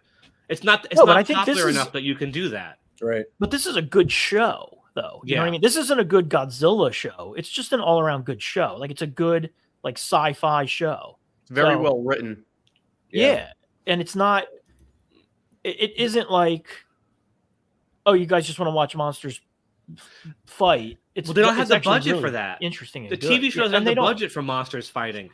It's not. It's No, but I not think this popular is- enough that you can do that. Right. But this is a good show, though. You know what I mean? This isn't a good Godzilla show. It's just an all-around good show. Like, it's a good, like, sci-fi show. It's very So- well written. Yeah. And it's not, it isn't like, oh, you guys just want to watch monsters fight. It's, Well, they don't have it's the actually budget really for that. Interesting. And The good. TV show doesn't and have they the don't- budget for monsters fighting.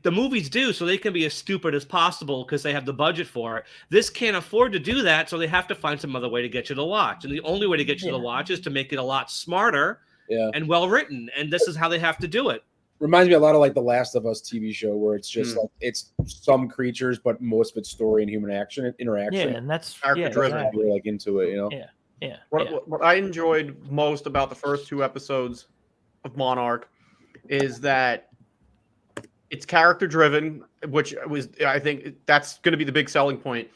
The movies do, so they can be as stupid as possible because they have the budget for it. This can't afford to do that, so they have to find some other way to get you to watch. And the only way to get you to watch is to make it a lot smarter and well written. And this is how they have to do it. Reminds me a lot of like the Last of Us TV show, where it's just like it's some creatures, but most of it's story and human interaction. Yeah, and that's Character driven. exactly. You're like into it, you know. Yeah. What I enjoyed most about the first two episodes of Monarch is that it's character driven, which was, I think that's going to be the big selling point.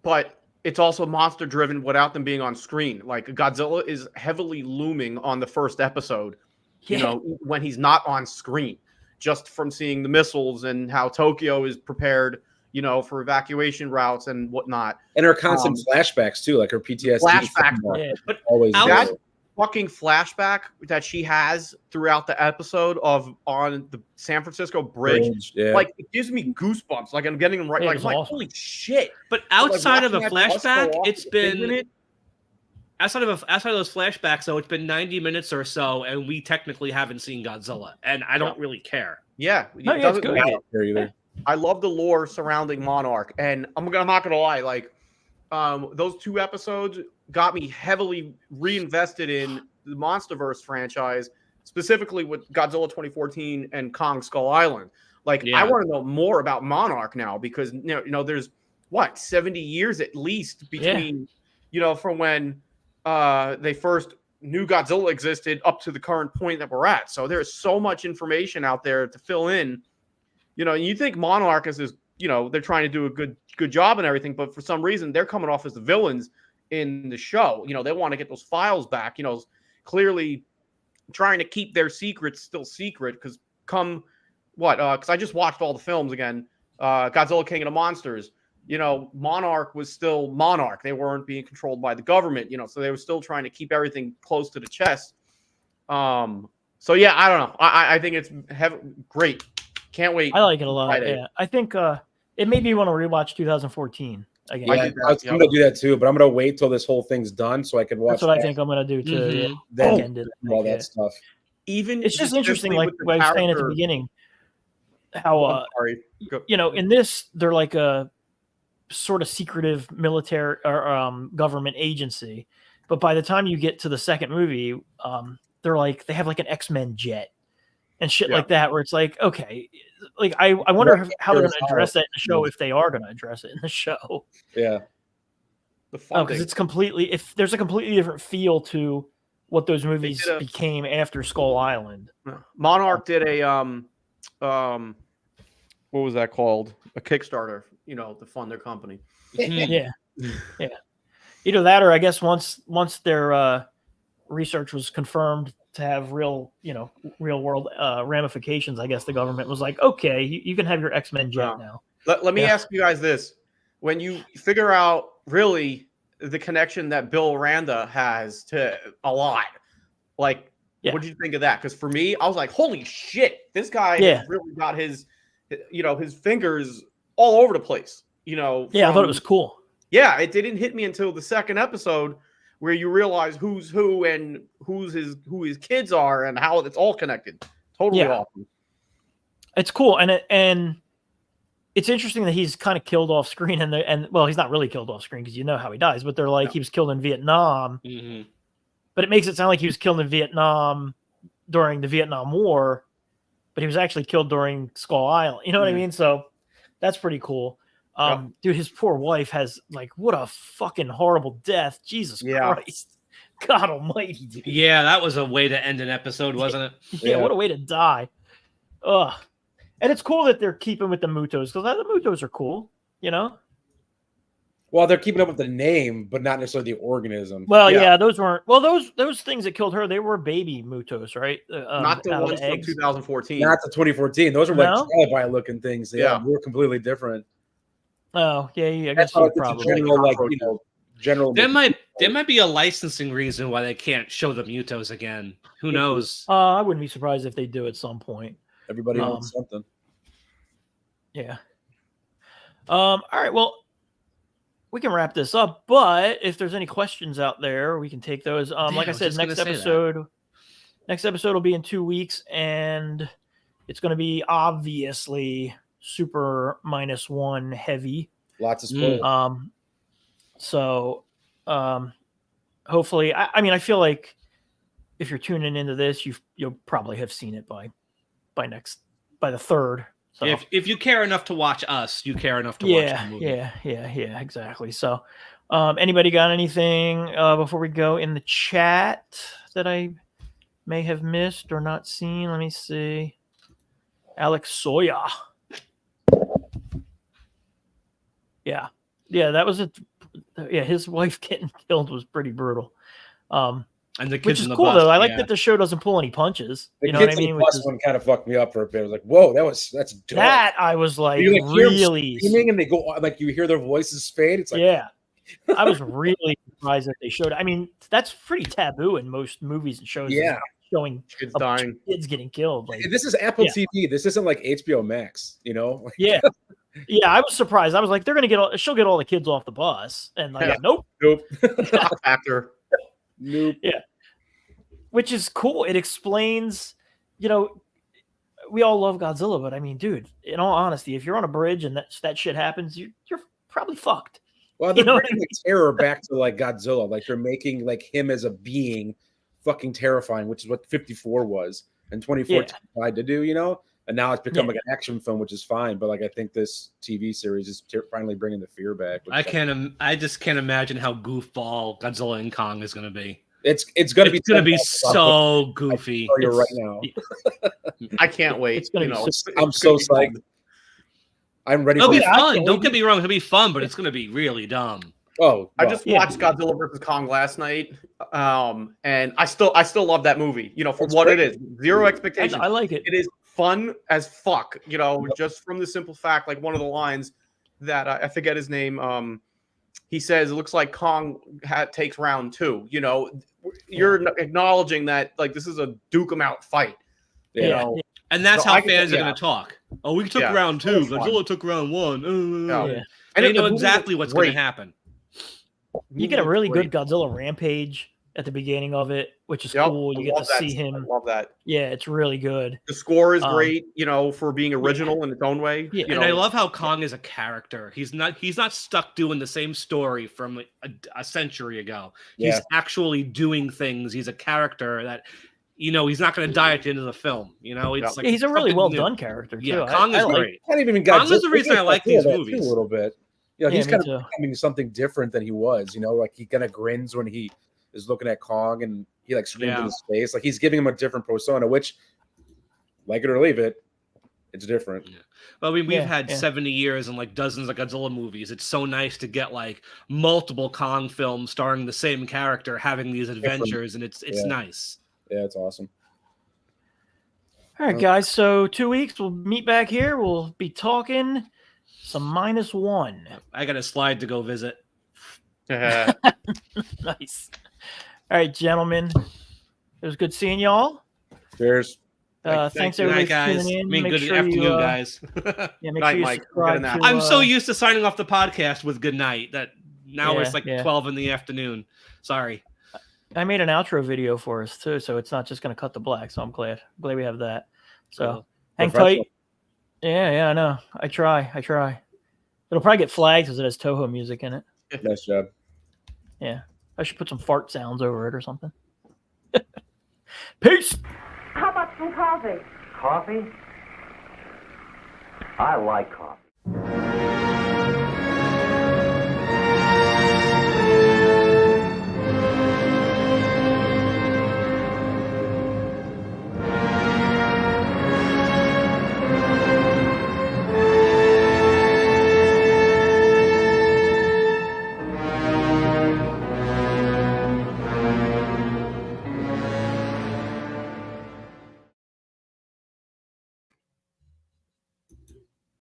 But it's also monster driven without them being on screen. Like, Godzilla is heavily looming on the first episode, you know, when he's not on screen, just from seeing the missiles and how Tokyo is prepared, you know, for evacuation routes and whatnot. And her constant flashbacks too, like her PTSD. Flashbacks. Yeah. But Always That- there. Fucking flashback that she has throughout the episode of on the San Francisco bridge, Yeah. like, it gives me goosebumps. Like, I'm getting them right. Yeah, Like, it's I'm like, awesome. holy shit! But outside of a watching that bus go flashback, off, it's isn't been it? outside of those flashbacks, though, it's been 90 minutes or so, and we technically haven't seen Godzilla, and I don't really care. Yeah, No, it yeah, doesn't it's good. I matter. don't care either. I love the lore surrounding Monarch, and I'm not gonna lie, like, those two episodes got me heavily reinvested in the MonsterVerse franchise, specifically with Godzilla 2014 and Kong Skull Island. Like, I want to know more about Monarch now because you know there's 70 years at least between you know, from when they first knew Godzilla existed up to the current point that we're at. So there's so much information out there to fill in. You know, you think Monarch is this, you know, they're trying to do a good job and everything, but for some reason they're coming off as the villains in the show. You know, they want to get those files back, you know, clearly trying to keep their secrets still secret because because I just watched all the films again, Godzilla King of the Monsters, you know, Monarch was still Monarch. They weren't being controlled by the government, you know, so they were still trying to keep everything close to the chest. So yeah, I don't know. I think it's great. Can't wait. I like it a lot. Friday. Yeah, I think it made me want to rewatch 2014 again. Yeah, I'm gonna do that too, but I'm gonna wait till this whole thing's done so I can watch. That's what I think I'm gonna do too. Mhm. Yeah. Then End it. all that stuff. Even It's just specifically interesting, like with the what I was saying at the character- beginning, how I'm sorry. Go- you know, in this they're like a sort of secretive military or government agency, but by the time you get to the second movie, they're like they have like an X-Men jet, and shit Yeah. like that, where it's like, okay, like I wonder how they're going to address that in the show, Yeah. if they are going to address it in the show. Yeah. The Oh, funding. because it's completely, if there's a completely different feel to what those movies did a- became after Skull Island. Monarch did a what was that called? A Kickstarter, to fund their company. Yeah. Yeah. Either that, or I guess once their research was confirmed to have real world ramifications, I guess the government was like, okay, you can have your X-Men jet now. Let me ask you guys this. When you figure out really the connection that Bill Randa has to a lot, like, what did you think of that? Because for me, I was like, holy shit, this guy has really got his fingers all over the place. I thought it was cool. Yeah, it didn't hit me until the second episode where you realize who's who and who his kids are and how it's all connected. Totally awesome. It's cool, and it's interesting that he's kind of killed off screen, and well, he's not really killed off screen because you know how he dies, but they're like he was killed in Vietnam, but it makes it sound like he was killed in Vietnam during the Vietnam War, but he was actually killed during Skull Island. You know what I mean? So that's pretty cool. Dude, his poor wife has what a fucking horrible death. Jesus Christ. God almighty, dude. Yeah, that was a way to end an episode, wasn't it? Yeah, what a way to die. Ugh. And it's cool that they're keeping with the Mutos, because the Mutos are cool, Well, they're keeping up with the name, but not necessarily the organism. Well, yeah, those weren't. Well, those things that killed her, they were baby Mutos, right? Not the ones from 2014. Not the 2014. Those were trial looking things. Yeah, they were completely different. Oh, yeah, I guess you're probably general. There might be a licensing reason why they can't show the Mutos again. Who knows? I wouldn't be surprised if they do at some point. Everybody wants something. Yeah. All right. Well, we can wrap this up, but if there's any questions out there, we can take those. Like I said, next episode will be in 2 weeks, and it's going to be obviously super -1 heavy. Lots of spoilers. So hopefully, I feel like if you're tuning into this, you'll probably have seen it by the third. So if you care enough to watch us, you care enough to watch the movie. Yeah, exactly. So anybody got anything before we go in the chat that I may have missed or not seen? Let me see. Alex Soya. Yeah, that was it. Yeah, his wife getting killed was pretty brutal. And the kids, which is in the cool bus, though. I like that the show doesn't pull any punches. The you know what I kids in mean? the bus one kind of fucked me up for a bit. I was like, "Whoa, that's dope." That I was like, you really screaming, and they go like you hear their voices fade. It's like, I was really surprised that they showed. I mean, that's pretty taboo in most movies and shows. Yeah, showing kids dying, kids getting killed. Like, this is Apple TV. This isn't like HBO Max. Yeah. Yeah, I was surprised. I was like, she'll get all the kids off the bus, and like, nope. Actor. Nope. Yeah. Which is cool. It explains, we all love Godzilla, but I mean, dude, in all honesty, if you're on a bridge and that shit happens, you're probably fucked. Well, they're bringing the terror back to like Godzilla. Like they're making like him as a being fucking terrifying, which is what 54 was and 2014 tried to do, and now it's become like an action film, which is fine. But like I think this TV series is finally bringing the fear back. I just can't imagine how goofball Godzilla and Kong is going to be. It's going to be so goofy. You're right now. I can't wait. It's going to be. I'm so psyched. I'm ready. It'll be fun. Don't get me wrong. It'll be fun, but it's going to be really dumb. Oh, I just watched Godzilla vs. Kong last night, and I still love that movie. For what it is, zero expectations. I like it. It is fun as fuck. Just from the simple fact, like one of the lines that I forget his name. He says, "It looks like Kong takes round 2." You're acknowledging that like this is a duke 'em out fight. And that's how fans are going to talk. Oh, we took round 2. Godzilla took round 1. And they know exactly what's going to happen. You get a really good Godzilla rampage at the beginning of it, which is cool. You get to see him. I love that. Yeah, it's really good. The score is great, for being original in its own way. Yeah. And I love how Kong is a character. He's not stuck doing the same story from a century ago. He's actually doing things. He's a character that you know, he's not going to die at the end of the film. You know, it's like He's a really something well new. done character too. Yeah, Kong is I like- great. Not even got Kong is the reason I like these movies a little bit. You know, Yeah, he's me kind too. of becoming something different than he was. You know, like he kind of grins when he is looking at Kong, and he like screams in his face. Like he's giving him a different persona, which, like it or leave it, it's different. Yeah. Well, I mean, we've Yeah, had yeah. 70 years and like dozens of Godzilla movies. It's so nice to get like multiple Kong films starring the same character having these adventures, and it's Yeah. nice. Yeah, it's awesome. All right, guys. So 2 weeks, we'll meet back here. We'll be talking some -1. I got a slide to go visit. Nice. All right, gentlemen. It was good seeing y'all. Cheers. Thanks Good night, everybody for guys. tuning in. I mean, Make good sure afternoon, you, guys. Yeah, make Night, sure you Mike. subscribe Good nap. to, I'm so used to signing off the podcast with good night that now Yeah, it's like yeah. 12 in the afternoon. Sorry. I made an outro video for us too, so it's not just going to cut the black. So I'm glad we have that. So Cool. hang Professional. tight. Yeah, I know. I try. It'll probably get flagged because it has Toho music in it. Nice job. Yeah, I should put some fart sounds over it or something. Peace. How about some coffee? Coffee? I like coffee.